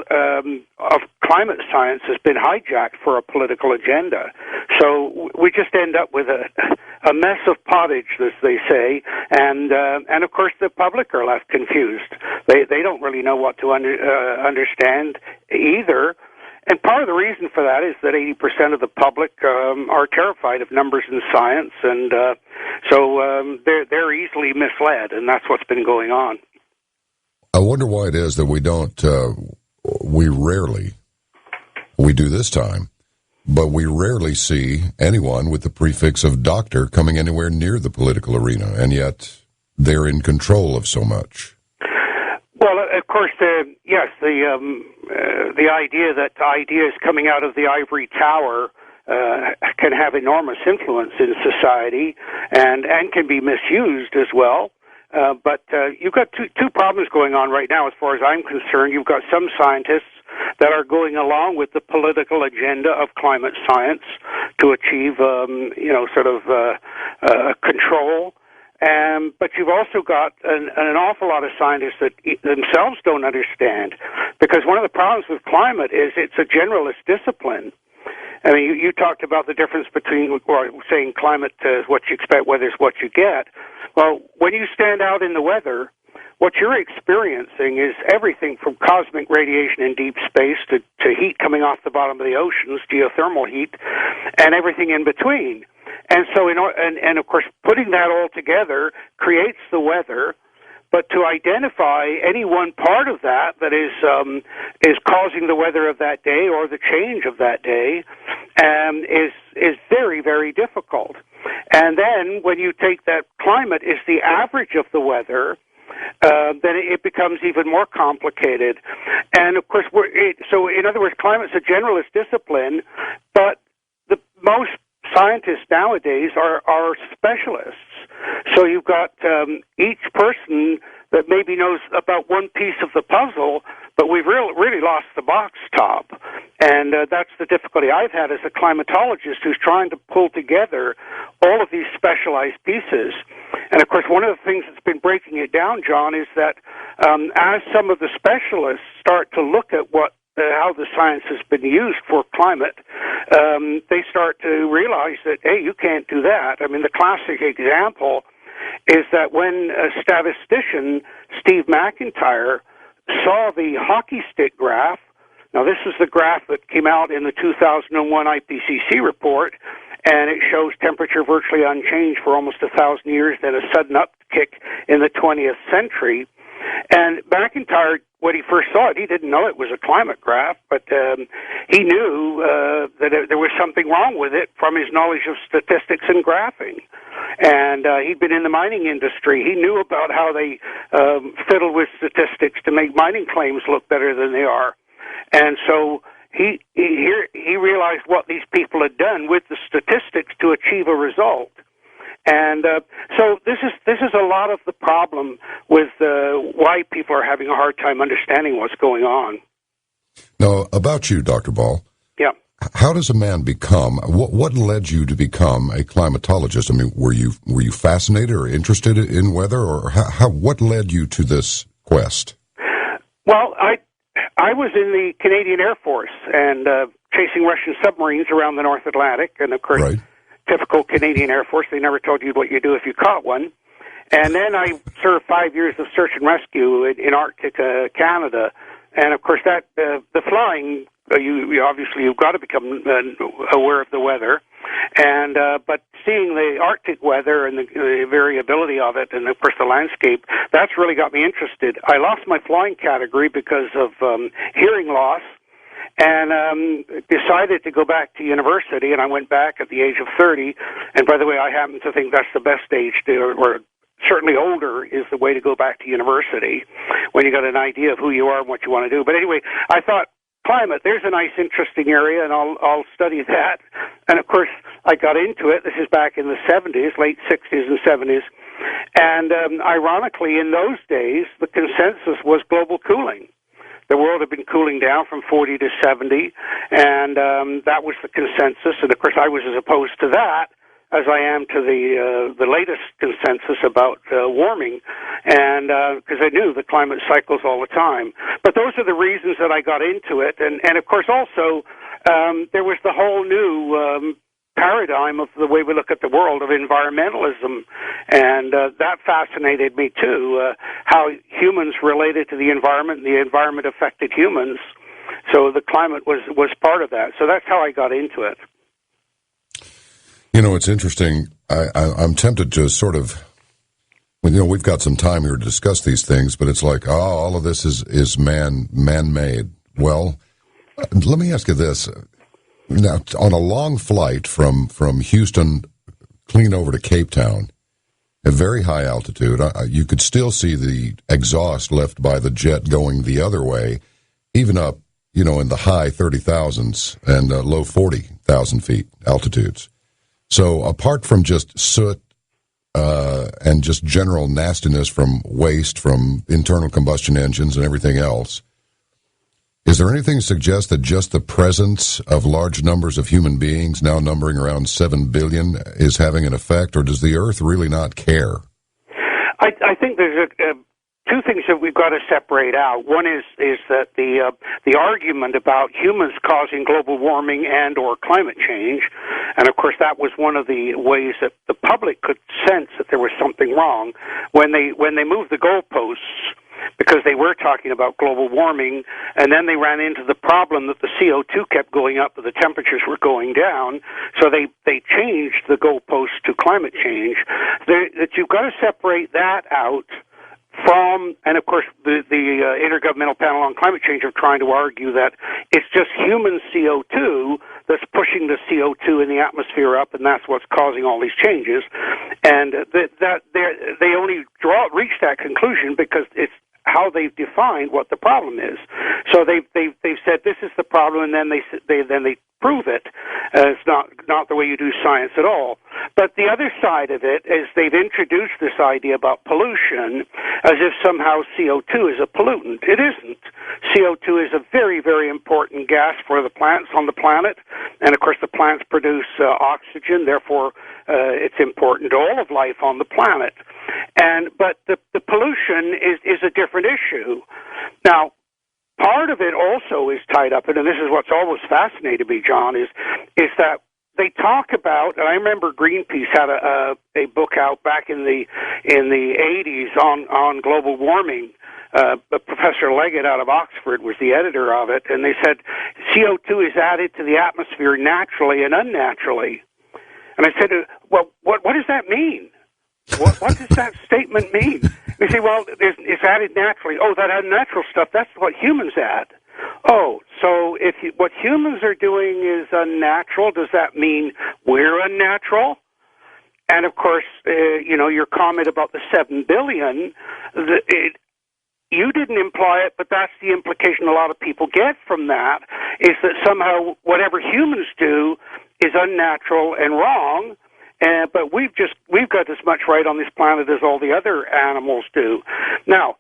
of climate science has been hijacked for a political agenda. So we just end up with a mess of pottage, as they say, and of course the public are left confused. They don't really know what to understand either. And part of the reason for that is that 80% of the public are terrified of numbers and science, and so they're easily misled, and that's what's been going on. I wonder why it is that we do this time, but we rarely see anyone with the prefix of doctor coming anywhere near the political arena, and yet they're in control of so much. Well, of course, yes, the idea that ideas coming out of the ivory tower can have enormous influence in society and can be misused as well. But you've got two problems going on right now as far as I'm concerned. You've got some scientists that are going along with the political agenda of climate science to achieve, control. But you've also got an awful lot of scientists that themselves don't understand, because one of the problems with climate is it's a generalist discipline. I mean, you talked about the difference between, or saying climate is what you expect, weather is what you get. Well, when you stand out in the weather, what you're experiencing is everything from cosmic radiation in deep space to heat coming off the bottom of the oceans, geothermal heat, and everything in between. And so, and of course, putting that all together creates the weather. But to identify any one part of that is causing the weather of that day or the change of that day is very, very difficult. And then when you take that climate is the average of the weather, then it becomes even more complicated. And of course, so in other words, climate's a generalist discipline, but most scientists nowadays are specialists. So you've got each person that maybe knows about one piece of the puzzle, but we've really lost the box top. And that's the difficulty I've had as a climatologist who's trying to pull together all of these specialized pieces. And of course, one of the things that's been breaking it down, John, is that as some of the specialists start to look at how the science has been used for climate, they start to realize that, hey, you can't do that. I mean, the classic example is that when a statistician, Steve McIntyre, saw the hockey stick graph. Now, this is the graph that came out in the 2001 IPCC report, and it shows temperature virtually unchanged for almost 1,000 years, then a sudden upkick in the 20th century. And McIntyre, when he first saw it, he didn't know it was a climate graph, but he knew that there was something wrong with it from his knowledge of statistics and graphing. And he'd been in the mining industry. He knew about how they fiddle with statistics to make mining claims look better than they are. And so he realized what these people had done with the statistics to achieve a result. And so this is a lot of the problem with why people are having a hard time understanding what's going on. Now, about you, Dr. Ball. Yeah. How does a man become? What led you to become a climatologist? I mean, were you fascinated or interested in weather, or what led you to this quest? Well, I was in the Canadian Air Force and chasing Russian submarines around the North Atlantic, and of course. Right. Typical Canadian Air Force, they never told you what you do if you caught one. And then I served 5 years of search and rescue in Arctic Canada. And of course, that the flying, you obviously you've got to become aware of the weather. And but seeing the Arctic weather and the variability of it, and of course the landscape, that's really got me interested. I lost my flying category because of hearing loss. And decided to go back to university, and I went back at the age of 30. And by the way, I happen to think that's the best age to, or certainly older is the way to go back to university when you got an idea of who you are and what you want to do. But anyway, I thought, climate, there's a nice, interesting area, and I'll study that. And of course, I got into it. This is back in the 70s, late 60s and 70s. And ironically, in those days, the consensus was global cooling. The world had been cooling down from 40 to 70, and that was the consensus. And, of course, I was as opposed to that as I am to the latest consensus about warming, and because I knew the climate cycles all the time. But those are the reasons that I got into it. And of course, also, there was the whole new paradigm of the way we look at the world of environmentalism, and that fascinated me too, how humans related to the environment and the environment affected humans. So the climate was part of that. So that's how I got into it. You know, it's interesting. I'm tempted to sort of, we've got some time here to discuss these things, but it's like, all of this is man-made. Well, let me ask you this. Now, on a long flight from Houston clean over to Cape Town, at very high altitude, you could still see the exhaust left by the jet going the other way, even up, in the high 30,000s and low 40,000 feet altitudes. So apart from just soot and just general nastiness from waste from internal combustion engines and everything else, is there anything to suggest that just the presence of large numbers of human beings, now numbering around 7 billion, is having an effect, or does the Earth really not care? I think there's two things that we've got to separate out. One is that the argument about humans causing global warming and or climate change, and of course that was one of the ways that the public could sense that there was something wrong when they moved the goalposts, because they were talking about global warming, and then they ran into the problem that the CO2 kept going up, but the temperatures were going down, so they changed the goalposts to climate change. That you've got to separate that out from, and of course the Intergovernmental Panel on Climate Change are trying to argue that it's just human CO2 that's pushing the CO2 in the atmosphere up, and that's what's causing all these changes. And that they only reach that conclusion because it's how they've defined what the problem is. So they've said this is the problem, and then they prove it. It's not the way you do science at all. But the other side of it is they've introduced this idea about pollution as if somehow CO2 is a pollutant. It isn't. CO2 is a very, very important gas for the plants on the planet, and of course the plants produce oxygen. Therefore, it's important to all of life on the planet. But the pollution is a different issue. Now, part of it also is tied up, and this is what's always fascinated me, John, is that they talk about, and I remember Greenpeace had a book out back in the 80s on global warming. Professor Leggett out of Oxford was the editor of it, and they said CO2 is added to the atmosphere naturally and unnaturally. And I said, well, what does that mean? What does that statement mean? They say, well, it's added naturally. Oh, that unnatural stuff, that's what humans add. Oh, so what humans are doing is unnatural, does that mean we're unnatural? And, of course, your comment about the 7 billion, you didn't imply it, but that's the implication a lot of people get from that, is that somehow whatever humans do is unnatural and wrong, but we've got as much right on this planet as all the other animals do. Now,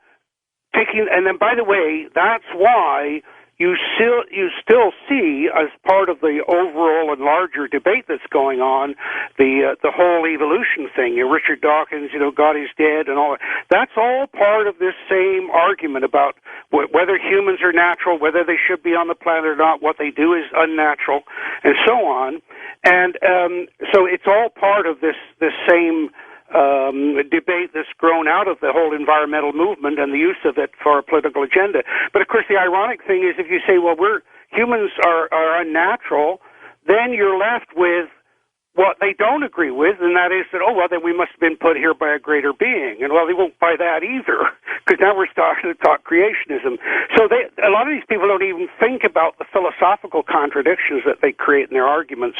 and then by the way, that's why you still see, as part of the overall and larger debate that's going on, the whole evolution thing. Richard Dawkins, God is dead, and all that. That's all part of this same argument about whether humans are natural, whether they should be on the planet or not, what they do is unnatural, and so on. And so it's all part of this same debate that's grown out of the whole environmental movement and the use of it for a political agenda. But of course, the ironic thing is, if you say, well, humans are unnatural, then you're left with what they don't agree with, and that is that, then we must have been put here by a greater being. And, they won't buy that either, because now we're starting to talk creationism. So a lot of these people don't even think about the philosophical contradictions that they create in their arguments.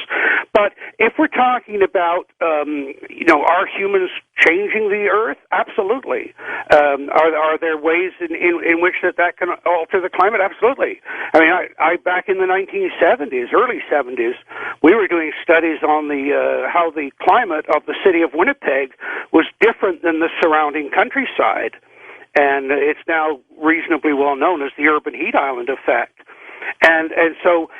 But if we're talking about, are humans changing the Earth? Absolutely. Are there ways in which that can alter the climate? Absolutely. I mean, I back in the 1970s, early 70s, we were doing studies on how the climate of the city of Winnipeg was different than the surrounding countryside. And it's now reasonably well known as the urban heat island effect. And so,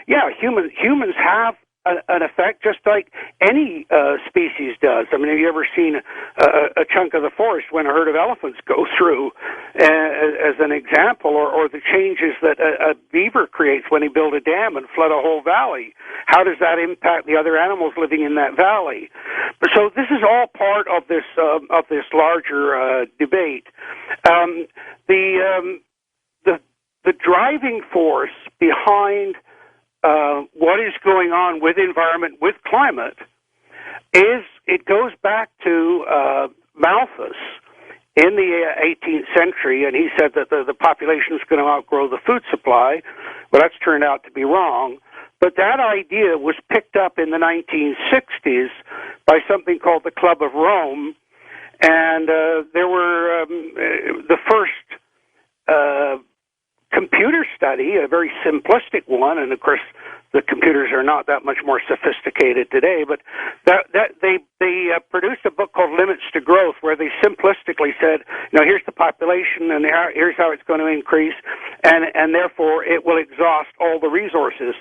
humans have an effect just like any species does. I mean, have you ever seen a chunk of the forest when a herd of elephants go through, as an example, or the changes that a beaver creates when he builds a dam and flood a whole valley? How does that impact the other animals living in that valley? So this is all part of this larger debate. The driving force behind what is going on with environment, with climate, it goes back to Malthus in the 18th century, and he said that the population is going to outgrow the food supply. Well, that's turned out to be wrong. But that idea was picked up in the 1960s by something called the Club of Rome, and there were the first computer study, a very simplistic one, and of course the computers are not that much more sophisticated today, but they produced a book called Limits to Growth, where they simplistically said, here's the population, and here's how it's going to increase, and therefore it will exhaust all the resources.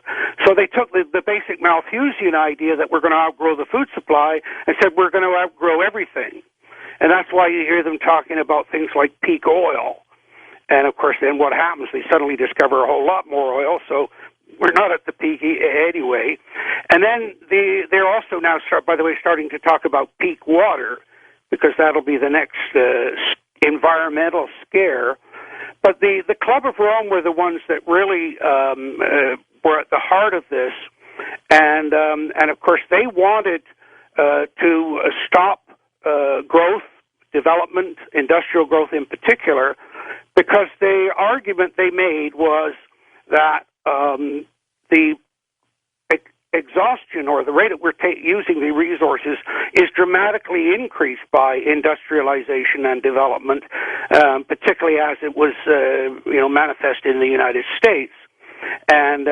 So they took the basic Malthusian idea that we're going to outgrow the food supply and said we're going to outgrow everything. And that's why you hear them talking about things like peak oil. And, of course, then what happens? They suddenly discover a whole lot more oil, so we're not at the peak anyway. And then they're also now, by the way, starting to talk about peak water, because that'll be the next environmental scare. But the Club of Rome were the ones that really were at the heart of this. And of course, they wanted to stop growth, development, industrial growth in particular, because the argument they made was that the exhaustion, or the rate at which we're using the resources, is dramatically increased by industrialization and development, particularly as it was manifest in the United States. And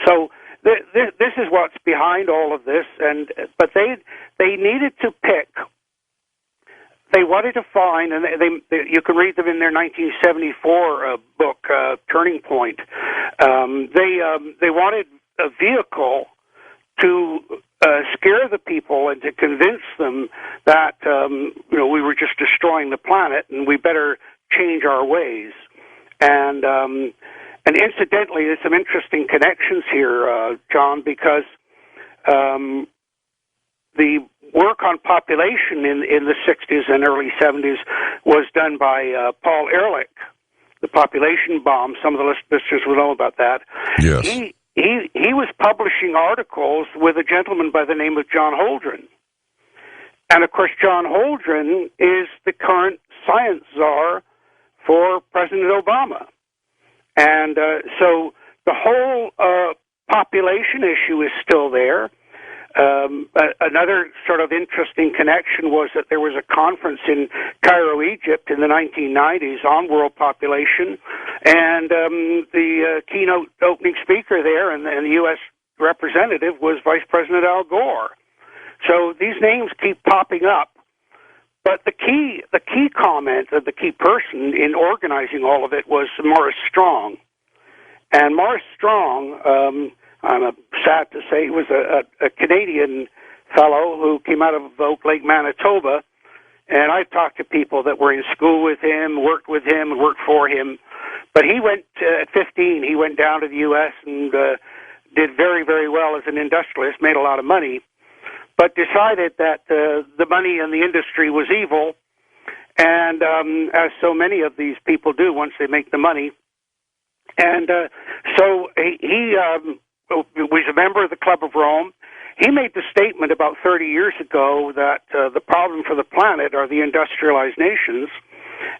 so this is what's behind all of this. But they needed to pick. They wanted to find, and you can read them in their 1974 book, Turning Point. They wanted a vehicle to scare the people and to convince them that we were just destroying the planet and we better change our ways. And incidentally, there's some interesting connections here, John, because the work on population in the 60s and early 70s was done by Paul Ehrlich, the population bomb. Some of the listeners will know about that. Yes. He was publishing articles with a gentleman by the name of John Holdren. And, of course, John Holdren is the current science czar for President Obama. And so the whole population issue is still there. Another sort of interesting connection was that there was a conference in Cairo, Egypt in the 1990s on world population, and the keynote opening speaker there and the U.S. representative was Vice President Al Gore. So these names keep popping up. But the key comment, the key person in organizing all of it was Morris Strong. And Morris Strong, I'm sad to say, he was a Canadian fellow who came out of Oak Lake, Manitoba, and I've talked to people that were in school with him, worked with him, and worked for him. But he went, at 15, he went down to the U.S. and did very, very well as an industrialist, made a lot of money, but decided that the money and the industry was evil, and as so many of these people do once they make the money. And so he was a member of the Club of Rome. He made the statement about 30 years ago that the problem for the planet are the industrialized nations,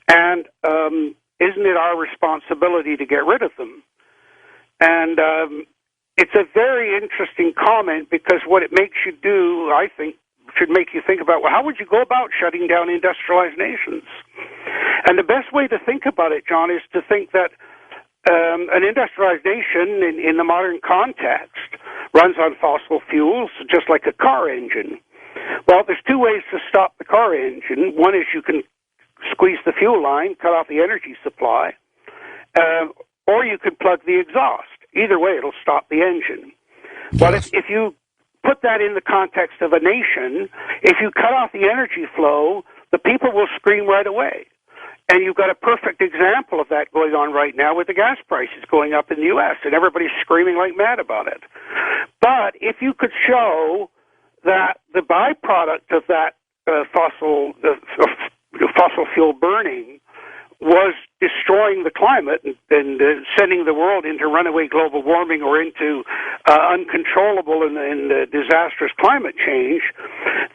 and isn't it our responsibility to get rid of them? And it's a very interesting comment, because what it makes you do, I think, should make you think about, well, how would you go about shutting down industrialized nations? And the best way to think about it, John, is to think that an industrialized nation in the modern context runs on fossil fuels, just like a car engine. Well, there's two ways to stop the car engine. One is you can squeeze the fuel line, cut off the energy supply, or you could plug the exhaust. Either way, it'll stop the engine. Yes. But if you put that in the context of a nation, if you cut off the energy flow, the people will scream right away. And you've got a perfect example of that going on right now with the gas prices going up in the U.S., and everybody's screaming like mad about it. But if you could show that the byproduct of that fossil fuel burning was destroying the climate and sending the world into runaway global warming or into uncontrollable and disastrous climate change,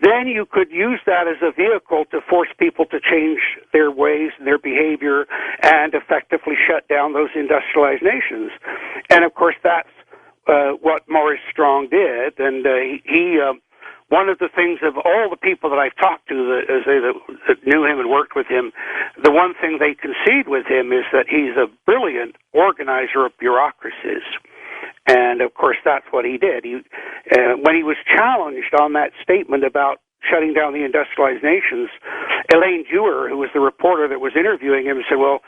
then you could use that as a vehicle to force people to change their ways and their behavior and effectively shut down those industrialized nations. And, of course, that's what Morris Strong did. And he one of the things of all the people that I've talked to that knew him and worked with him, the one thing they concede with him is that he's a brilliant organizer of bureaucracies. And, of course, that's what he did. When he was challenged on that statement about shutting down the industrialized nations, Elaine Dewar, who was the reporter that was interviewing him, said, well,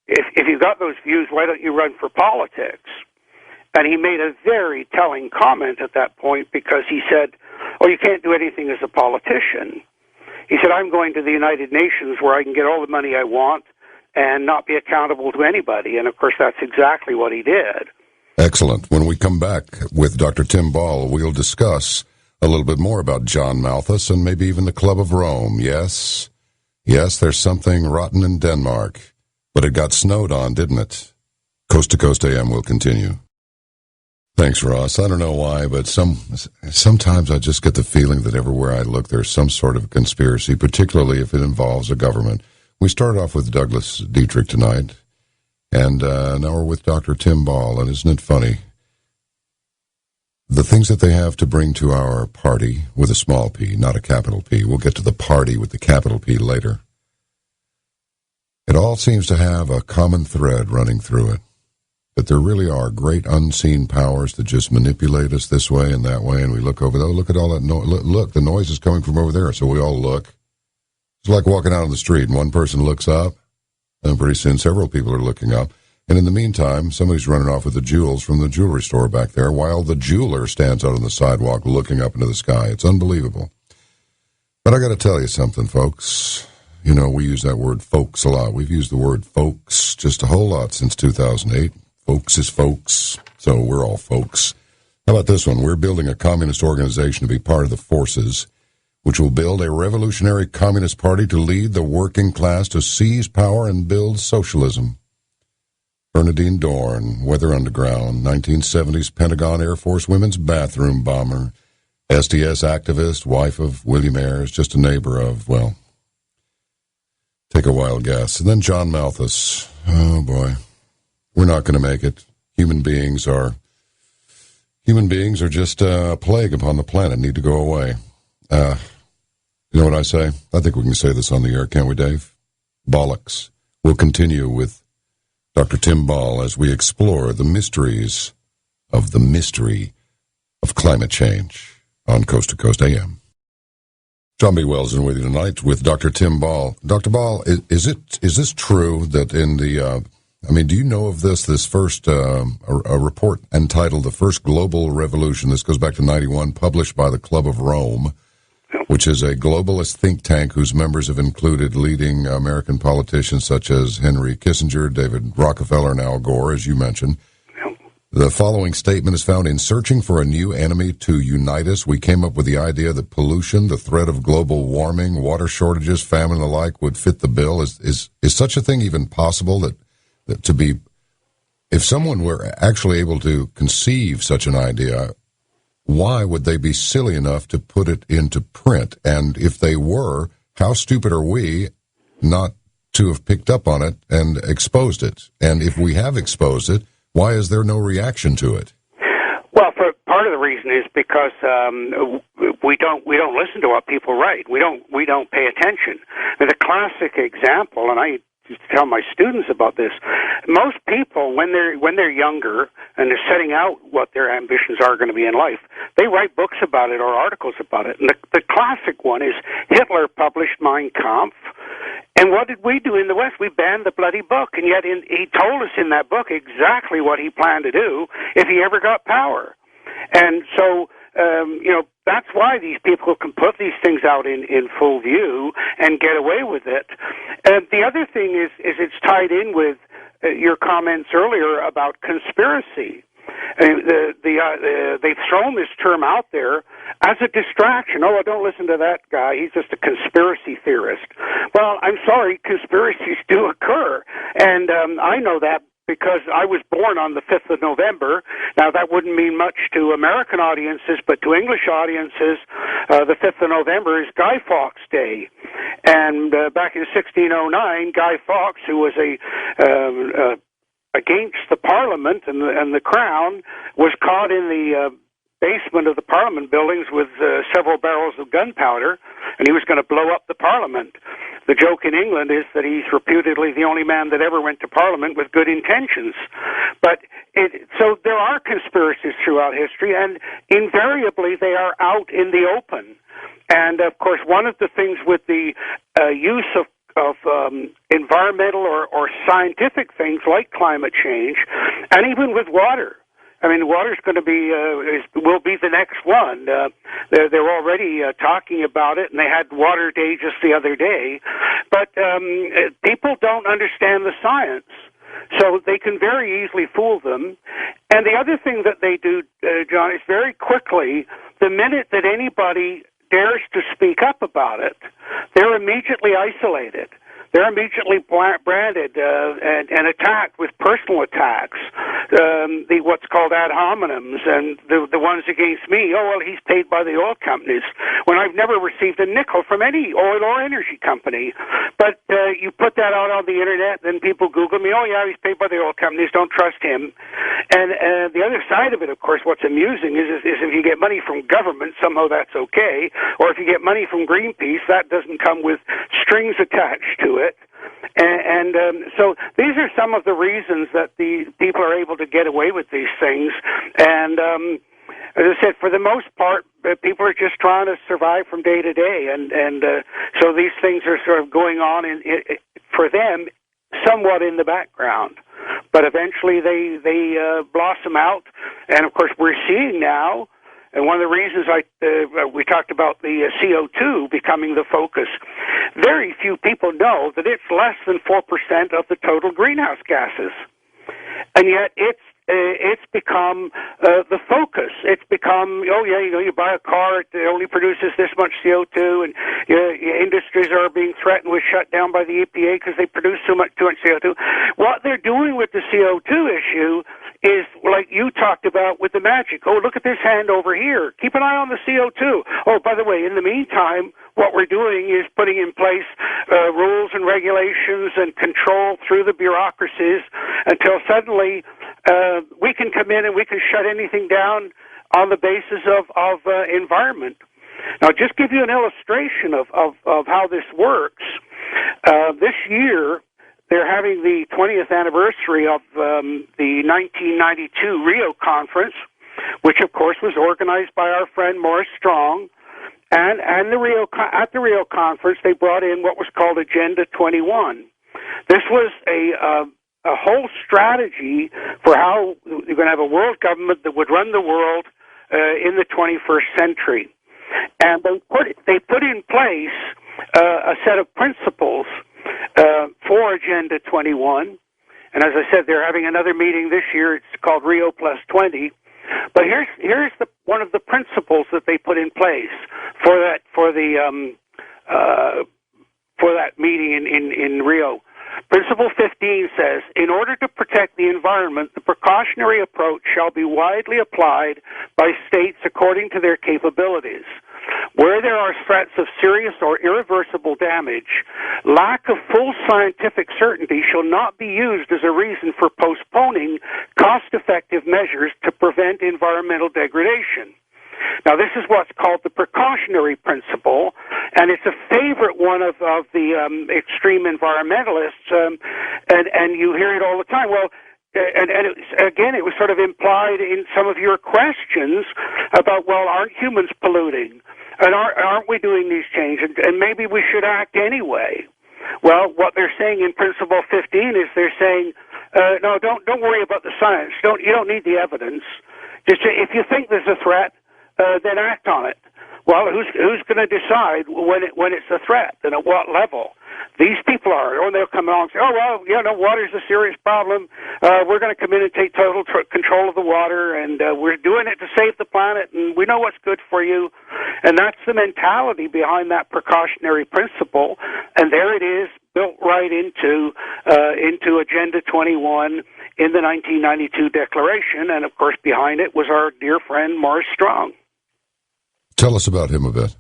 if you've got those views, why don't you run for politics? And he made a very telling comment at that point, because he said, oh, you can't do anything as a politician. He said, I'm going to the United Nations where I can get all the money I want, and not be accountable to anybody. And, of course, that's exactly what he did. Excellent. When we come back with Dr. Tim Ball, we'll discuss a little bit more about John Malthus and maybe even the Club of Rome. Yes, there's something rotten in Denmark, but it got snowed on, didn't it? Coast to Coast AM will continue. Thanks, Ross. I don't know why, but sometimes I just get the feeling that everywhere I look, there's some sort of conspiracy, particularly if it involves a government. We started off with Douglas Dietrich tonight, and now we're with Dr. Tim Ball, and isn't it funny? The things that they have to bring to our party with a small p, not a capital P. We'll get to the party with the capital P later. It all seems to have a common thread running through it. That there really are great unseen powers that just manipulate us this way and that way, and we look over there, look at all that noise. Look, the noise is coming from over there, so we all look. It's like walking out on the street, and one person looks up, and pretty soon several people are looking up, and in the meantime, somebody's running off with the jewels from the jewelry store back there, while the jeweler stands out on the sidewalk looking up into the sky. It's unbelievable. But I got to tell you something, folks. You know, we use that word folks a lot. We've used the word folks just a whole lot since 2008. Folks is folks, so we're all folks. How about this one? We're building a communist organization to be part of the forces, which will build a revolutionary communist party to lead the working class to seize power and build socialism. Bernadine Dorn, Weather Underground, 1970s Pentagon Air Force women's bathroom bomber, SDS activist, wife of William Ayres, just a neighbor of, well, take a wild guess. And then John Malthus. Oh, boy. We're not going to make it. Human beings are just a plague upon the planet, need to go away. You know what I say? I think we can say this on the air, can't we, Dave? Bollocks. We'll continue with Dr. Tim Ball as we explore the mystery of climate change on Coast to Coast AM. John B. Wells with you tonight with Dr. Tim Ball. Dr. Ball, is this true that in the do you know of this first a report entitled The First Global Revolution? This goes back to 91, published by the Club of Rome, which is a globalist think tank whose members have included leading American politicians such as Henry Kissinger, David Rockefeller, and Al Gore, as you mentioned. The following statement is found in Searching for a New Enemy to Unite Us. We came up with the idea that pollution, the threat of global warming, water shortages, famine, and the like would fit the bill. Is such a thing even possible that if someone were actually able to conceive such an idea, why would they be silly enough to put it into print? And if they were, how stupid are we not to have picked up on it and exposed it? And if we have exposed it, why is there no reaction to it? Well, part of the reason is because we don't listen to what people write. We don't pay attention. And the classic example, and I used to tell my students about this. Most people, when they're younger and they're setting out what their ambitions are going to be in life, they write books about it or articles about it. And the classic one is Hitler published Mein Kampf. And what did we do in the West? We banned the bloody book. And yet he told us in that book exactly what he planned to do if he ever got power. And so, that's why these people can put these things out in full view and get away with it. And the other thing is it's tied in with your comments earlier about conspiracy. They've thrown this term out there as a distraction. Oh, don't listen to that guy. He's just a conspiracy theorist. Well, I'm sorry, conspiracies do occur. And I know that because I was born on the 5th of November. Now, that wouldn't mean much to American audiences, but to English audiences, the 5th of November is Guy Fawkes Day. And back in 1609, Guy Fawkes, who was against the Parliament and the Crown, was caught in the basement of the Parliament buildings with several barrels of gunpowder, and he was going to blow up the Parliament. The joke in England is that he's reputedly the only man that ever went to Parliament with good intentions. So there are conspiracies throughout history, and invariably they are out in the open. And, of course, one of the things with the use of environmental or scientific things like climate change, and even with water. I mean, water's going to be will be the next one. They're already talking about it, and they had Water Day just the other day. But people don't understand the science, so they can very easily fool them. And the other thing that they do, John, is very quickly, the minute that anybody dares to speak up about it, they're immediately isolated. They're immediately branded and attacked with personal attacks, the what's called ad hominems, and the ones against me. Oh, well, he's paid by the oil companies, when I've never received a nickel from any oil or energy company. But you put that out on the internet, then people Google me. Oh, yeah, he's paid by the oil companies. Don't trust him. And the other side of it, of course, what's amusing is if you get money from government, somehow that's okay. Or if you get money from Greenpeace, that doesn't come with strings attached to it. And so these are some of the reasons that the people are able to get away with these things. And as I said, for the most part, people are just trying to survive from day to day. And so these things are sort of going on for them somewhat in the background. But eventually they blossom out. And, of course, we're seeing now, and one of the reasons we talked about the CO2 becoming the focus, very few people know that it's less than 4% of the total greenhouse gases. And yet it's become the focus. It's become, oh, yeah, you buy a car, it only produces this much CO2, and industries are being threatened with shut down by the EPA because they produce too much CO2. What they're doing with the CO2 issue is like you talked about with the magic. Oh, look at this hand over here. Keep an eye on the CO2. Oh, by the way, in the meantime, what we're doing is putting in place rules and regulations and control through the bureaucracies until suddenly we can come in and we can shut anything down on the basis of environment. Now, just give you an illustration of how this works. This year, they're having the 20th anniversary of the 1992 Rio Conference, which, of course, was organized by our friend Morris Strong. And at the Rio Conference, they brought in what was called Agenda 21. This was a whole strategy for how you're going to have a world government that would run the world in the 21st century. And they put in place a set of principles for Agenda 21. And as I said, they're having another meeting this year. It's called Rio Plus 20. But here's one of the principles that they put in place for that meeting in Rio. Principle 15 says, in order to protect the environment, the precautionary approach shall be widely applied by states according to their capabilities. Where there are threats of serious or irreversible damage, lack of full scientific certainty shall not be used as a reason for postponing cost-effective measures to prevent environmental degradation. Now, this is what's called the precautionary principle, and it's a favorite one of the extreme environmentalists, and you hear it all the time. Well, and it was sort of implied in some of your questions about, well, aren't humans polluting? And aren't we doing these changes? And maybe we should act anyway. Well, what they're saying in Principle 15 is they're saying, no, don't worry about the science. You don't need the evidence. Just if you think there's a threat, then act on it. Well, who's going to decide when it's a threat and at what level? These people are, or they'll come along and say, oh, well, water's a serious problem. We're going to come in and take total control of the water, and we're doing it to save the planet, and we know what's good for you. And that's the mentality behind that precautionary principle. And there it is, built right into Agenda 21 in the 1992 Declaration. And, of course, behind it was our dear friend Morris Strong. Tell us about him a bit.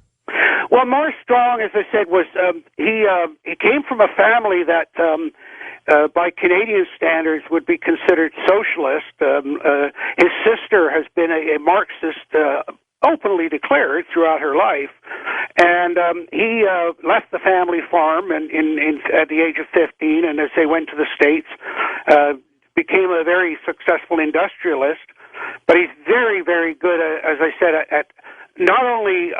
Well, Morris Strong, as I said, was he came from a family that, by Canadian standards, would be considered socialist. His sister has been a Marxist, openly declared throughout her life, and he left the family farm at the age of 15, and as they went to the States, became a very successful industrialist. But he's very, very good, as I said, at not only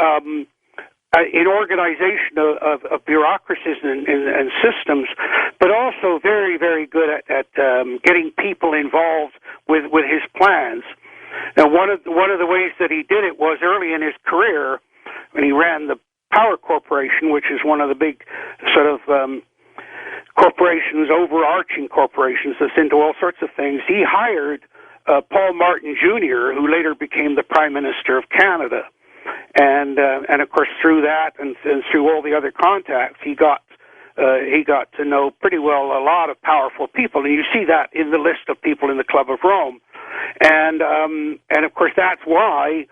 in organization of bureaucracies and systems, but also very, very good at getting people involved with his plans. Now, one of the ways that he did it was early in his career when he ran the Power Corporation, which is one of the big sort of corporations, overarching corporations that's into all sorts of things. He hired Paul Martin Jr., who later became the Prime Minister of Canada, and of course through that and through all the other contacts, he got to know pretty well a lot of powerful people, and you see that in the list of people in the Club of Rome, and of course that's why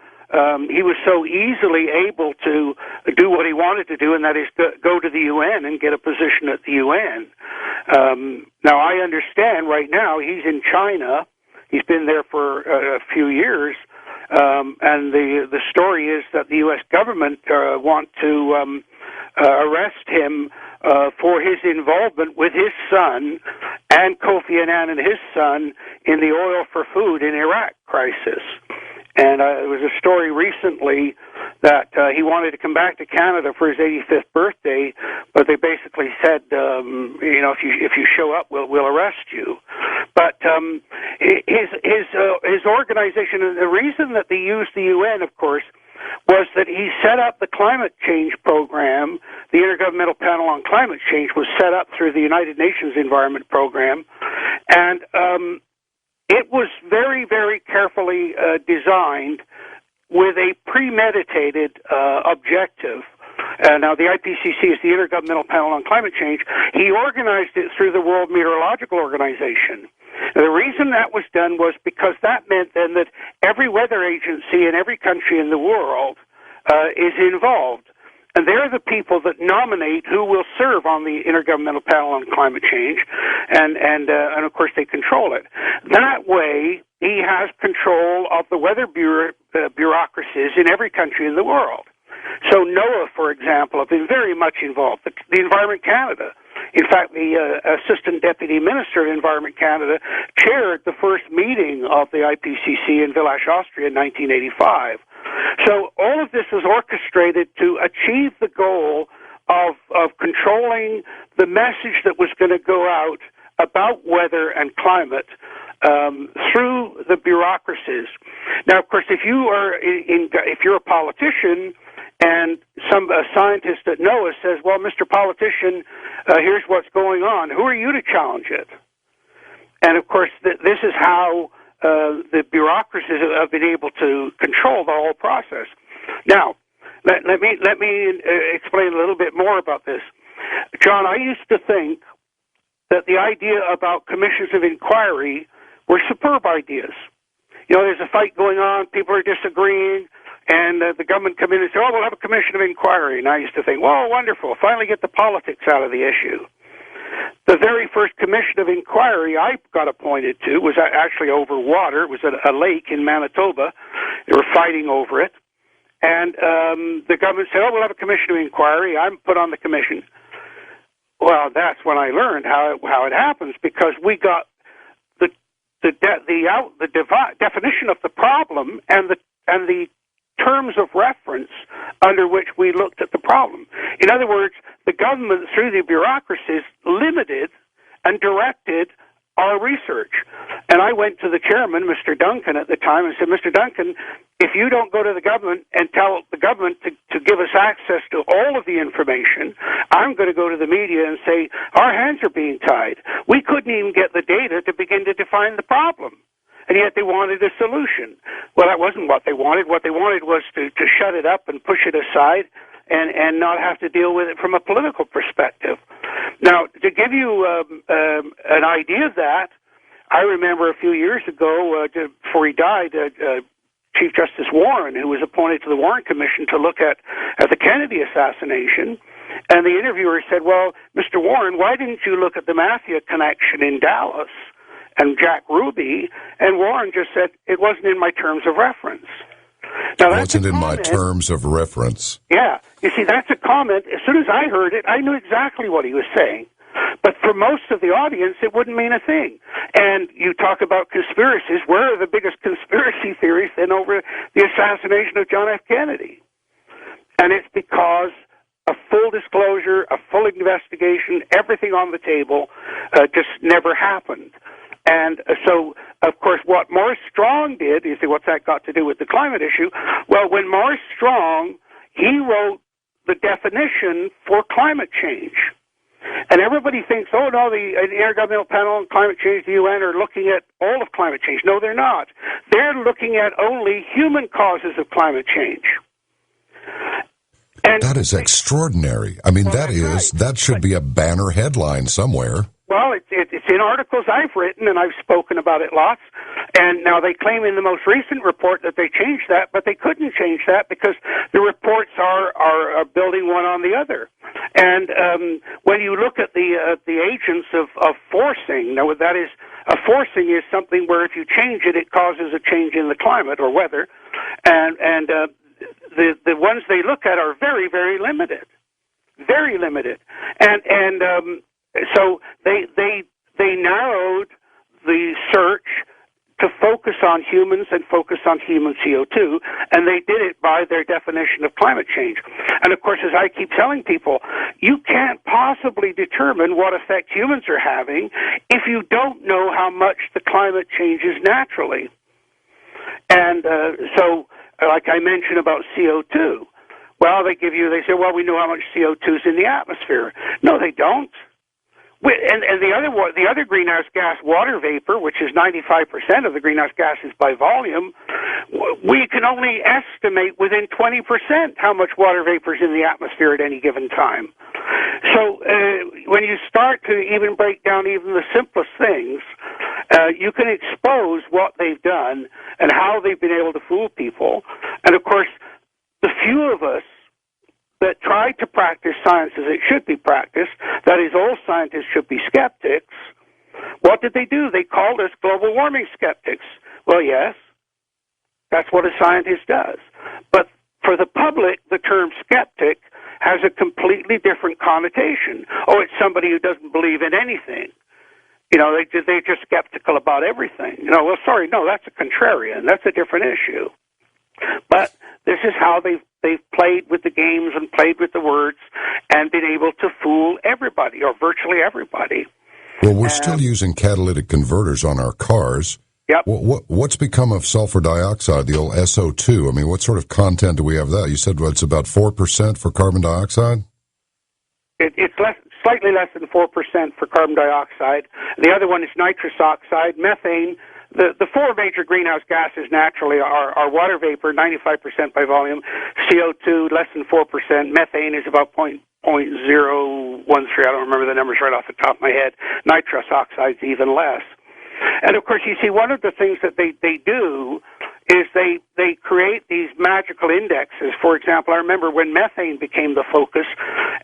he was so easily able to do what he wanted to do, and that is go to the UN and get a position at the UN. Now, I understand right now he's in China. He's been there for a few years, and the story is that the U.S. government want to arrest him for his involvement with his son and Kofi Annan and his son in the oil for food in Iraq crisis. And there was a story recently that he wanted to come back to Canada for his 85th birthday, but they basically said, if you show up, we'll arrest you. But his organization, and the reason that they used the UN, of course, was that he set up the climate change program. The Intergovernmental Panel on Climate Change was set up through the United Nations Environment Program, and it was very, very carefully designed with a premeditated objective. Now, the IPCC is the Intergovernmental Panel on Climate Change. He organized it through the World Meteorological Organization. And the reason that was done was because that meant then that every weather agency in every country in the world is involved. And they're the people that nominate who will serve on the Intergovernmental Panel on Climate Change, and of course they control it. That way, he has control of the weather bureaucracies in every country in the world. So NOAA, for example, have been very much involved. The Environment Canada. In fact, the Assistant Deputy Minister of Environment Canada chaired the first meeting of the IPCC in Villach, Austria in 1985. So all of this was orchestrated to achieve the goal of controlling the message that was going to go out about weather and climate through the bureaucracies. Now, of course, if you're a politician and a scientist at NOAA says, well, Mr. Politician, here's what's going on, who are you to challenge it? And, of course, this is how the bureaucracies have been able to control the whole process. Now, let me explain a little bit more about this. John, I used to think that the idea about commissions of inquiry were superb ideas. You know, there's a fight going on, people are disagreeing, and the government come in and say, oh, we'll have a commission of inquiry. And I used to think, well, wonderful, finally get the politics out of the issue. The very first commission of inquiry I got appointed to was actually over water. It was at a lake in Manitoba. They were fighting over it. And the government said, oh, we'll have a commission of inquiry. I'm put on the commission. Well, that's when I learned how it happens, because we got the definition of the problem and the terms of reference under which we looked at the problem. In other words, the government, through the bureaucracies, limited and directed our research. And I went to the chairman, Mr. Duncan, at the time, and said, Mr. Duncan, if you don't go to the government and tell the government to give us access to all of the information, I'm going to go to the media and say, our hands are being tied. We couldn't even get the data to begin to define the problem. And yet they wanted a solution. Well, that wasn't what they wanted. What they wanted was to shut it up and push it aside and not have to deal with it from a political perspective. Now, to give you an idea of that, I remember a few years ago, before he died, Chief Justice Warren, who was appointed to the Warren Commission to look at the Kennedy assassination, and the interviewer said, well, Mr. Warren, why didn't you look at the mafia connection in Dallas and Jack Ruby? And Warren just said, it wasn't in my terms of reference. Now, that's wasn't in my terms of reference. Yeah. You see, that's a comment. As soon as I heard it, I knew exactly what he was saying. But for most of the audience, it wouldn't mean a thing. And you talk about conspiracies. Where are the biggest conspiracy theories then over the assassination of John F. Kennedy? And it's because a full disclosure, a full investigation, everything on the table just never happened. And so, of course, what Morse Strong did, you say, what's that got to do with the climate issue? Well, when Morris Strong, he wrote the definition for climate change. And everybody thinks, oh, no, the Intergovernmental Panel on Climate Change, the UN, are looking at all of climate change. No, they're not. They're looking at only human causes of climate change. And that is extraordinary. I mean, that should be a banner headline somewhere. Well, it's in articles I've written, and I've spoken about it lots. And now they claim in the most recent report that they changed that, but they couldn't change that because the reports are building one on the other. And when you look at the agents of forcing, now that is, forcing is something where if you change it, it causes a change in the climate or weather, and the ones they look at are very, very limited, and so they narrowed the search to focus on humans and focus on human CO2, and they did it by their definition of climate change. And of course, as I keep telling people, you can't possibly determine what effect humans are having if you don't know how much the climate changes naturally. And so, like I mentioned about CO2, well, they say, well, we know how much CO2 is in the atmosphere. No, they don't. And the other greenhouse gas, water vapor, which is 95% of the greenhouse gases by volume, we can only estimate within 20% how much water vapor is in the atmosphere at any given time. So when you start to even break down even the simplest things, you can expose what they've done and how they've been able to fool people. And of course, the few of us that tried to practice science as it should be practiced, that is, all scientists should be skeptics, what did they do? They called us global warming skeptics. Well, yes, that's what a scientist does. But for the public, the term skeptic has a completely different connotation. Oh, it's somebody who doesn't believe in anything. You know, they're just skeptical about everything. You know, well, sorry, no, that's a contrarian. That's a different issue. But this is how they've played with the games and played with the words and been able to fool everybody, or virtually everybody. Well, we're still using catalytic converters on our cars. Yep. What's become of sulfur dioxide, the old SO2? I mean, what sort of content do we have that? You said it's about 4% for carbon dioxide? It's slightly less than 4% for carbon dioxide. The other one is nitrous oxide, methane. The four major greenhouse gases naturally are water vapor, 95% by volume, CO2, less than 4%, methane is about 0.013, I don't remember the numbers right off the top of my head, nitrous oxide is even less. And of course, you see, one of the things that they do is they create these magical indexes. For example, I remember when methane became the focus,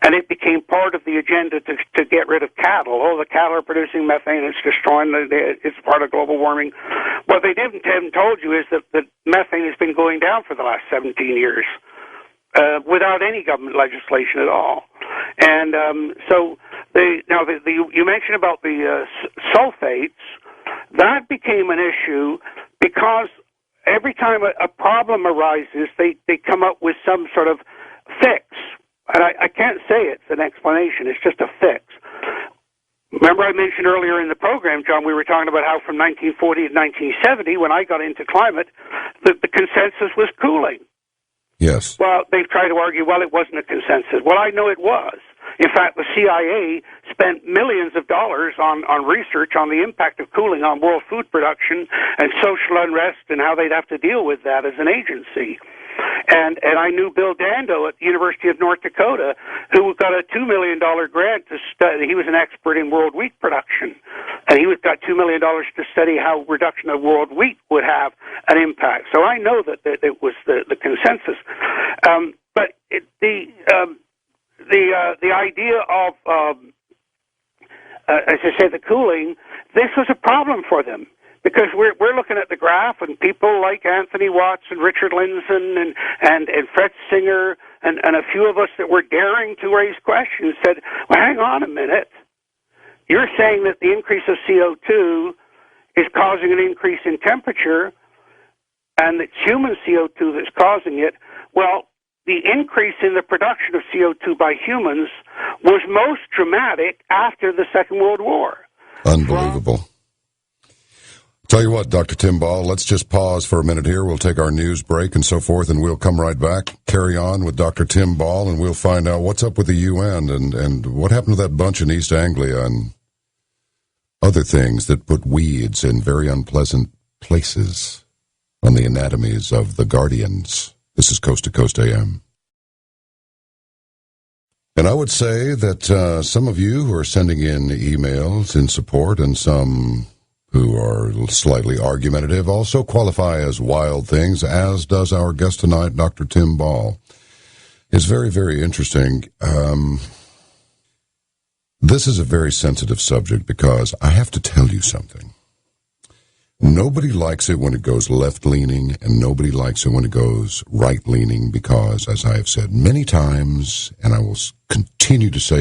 and it became part of the agenda to get rid of cattle. Oh, the cattle are producing methane, it's destroying, it's part of global warming. What they haven't told you is that methane has been going down for the last 17 years without any government legislation at all. And so you mentioned about the sulfates. That became an issue because every time a problem arises, they come up with some sort of fix. And I can't say it's an explanation, it's just a fix. Remember I mentioned earlier in the program, John, we were talking about how from 1940 to 1970, when I got into climate, the consensus was cooling. Yes. Well, they've tried to argue, well, it wasn't a consensus. Well, I know it was. In fact, the CIA spent millions of dollars on research on the impact of cooling on world food production and social unrest and how they'd have to deal with that as an agency. And I knew Bill Dando at the University of North Dakota, who got a $2 million grant to study. He was an expert in world wheat production, and he got $2 million to study how reduction of world wheat would have an impact. So I know that it was the consensus. But the idea of, as I say, the cooling, this was a problem for them. Because we're looking at the graph, and people like Anthony Watts and Richard Lindzen and Fred Singer and a few of us that were daring to raise questions said, well, hang on a minute. You're saying that the increase of CO2 is causing an increase in temperature, and it's human CO2 that's causing it. Well, the increase in the production of CO2 by humans was most dramatic after the Second World War. Unbelievable. Tell you what, Dr. Tim Ball, let's just pause for a minute here. We'll take our news break and so forth, and we'll come right back, carry on with Dr. Tim Ball, and we'll find out what's up with the UN and what happened to that bunch in East Anglia and other things that put weeds in very unpleasant places on the anatomies of the Guardians. This is Coast to Coast AM. And I would say that some of you who are sending in emails in support and some who are slightly argumentative also qualify as wild things, as does our guest tonight, Dr. Tim Ball. It's very, very interesting. This is a very sensitive subject because I have to tell you something. Nobody likes it when it goes left-leaning, and nobody likes it when it goes right-leaning because, as I have said many times, and I will continue to say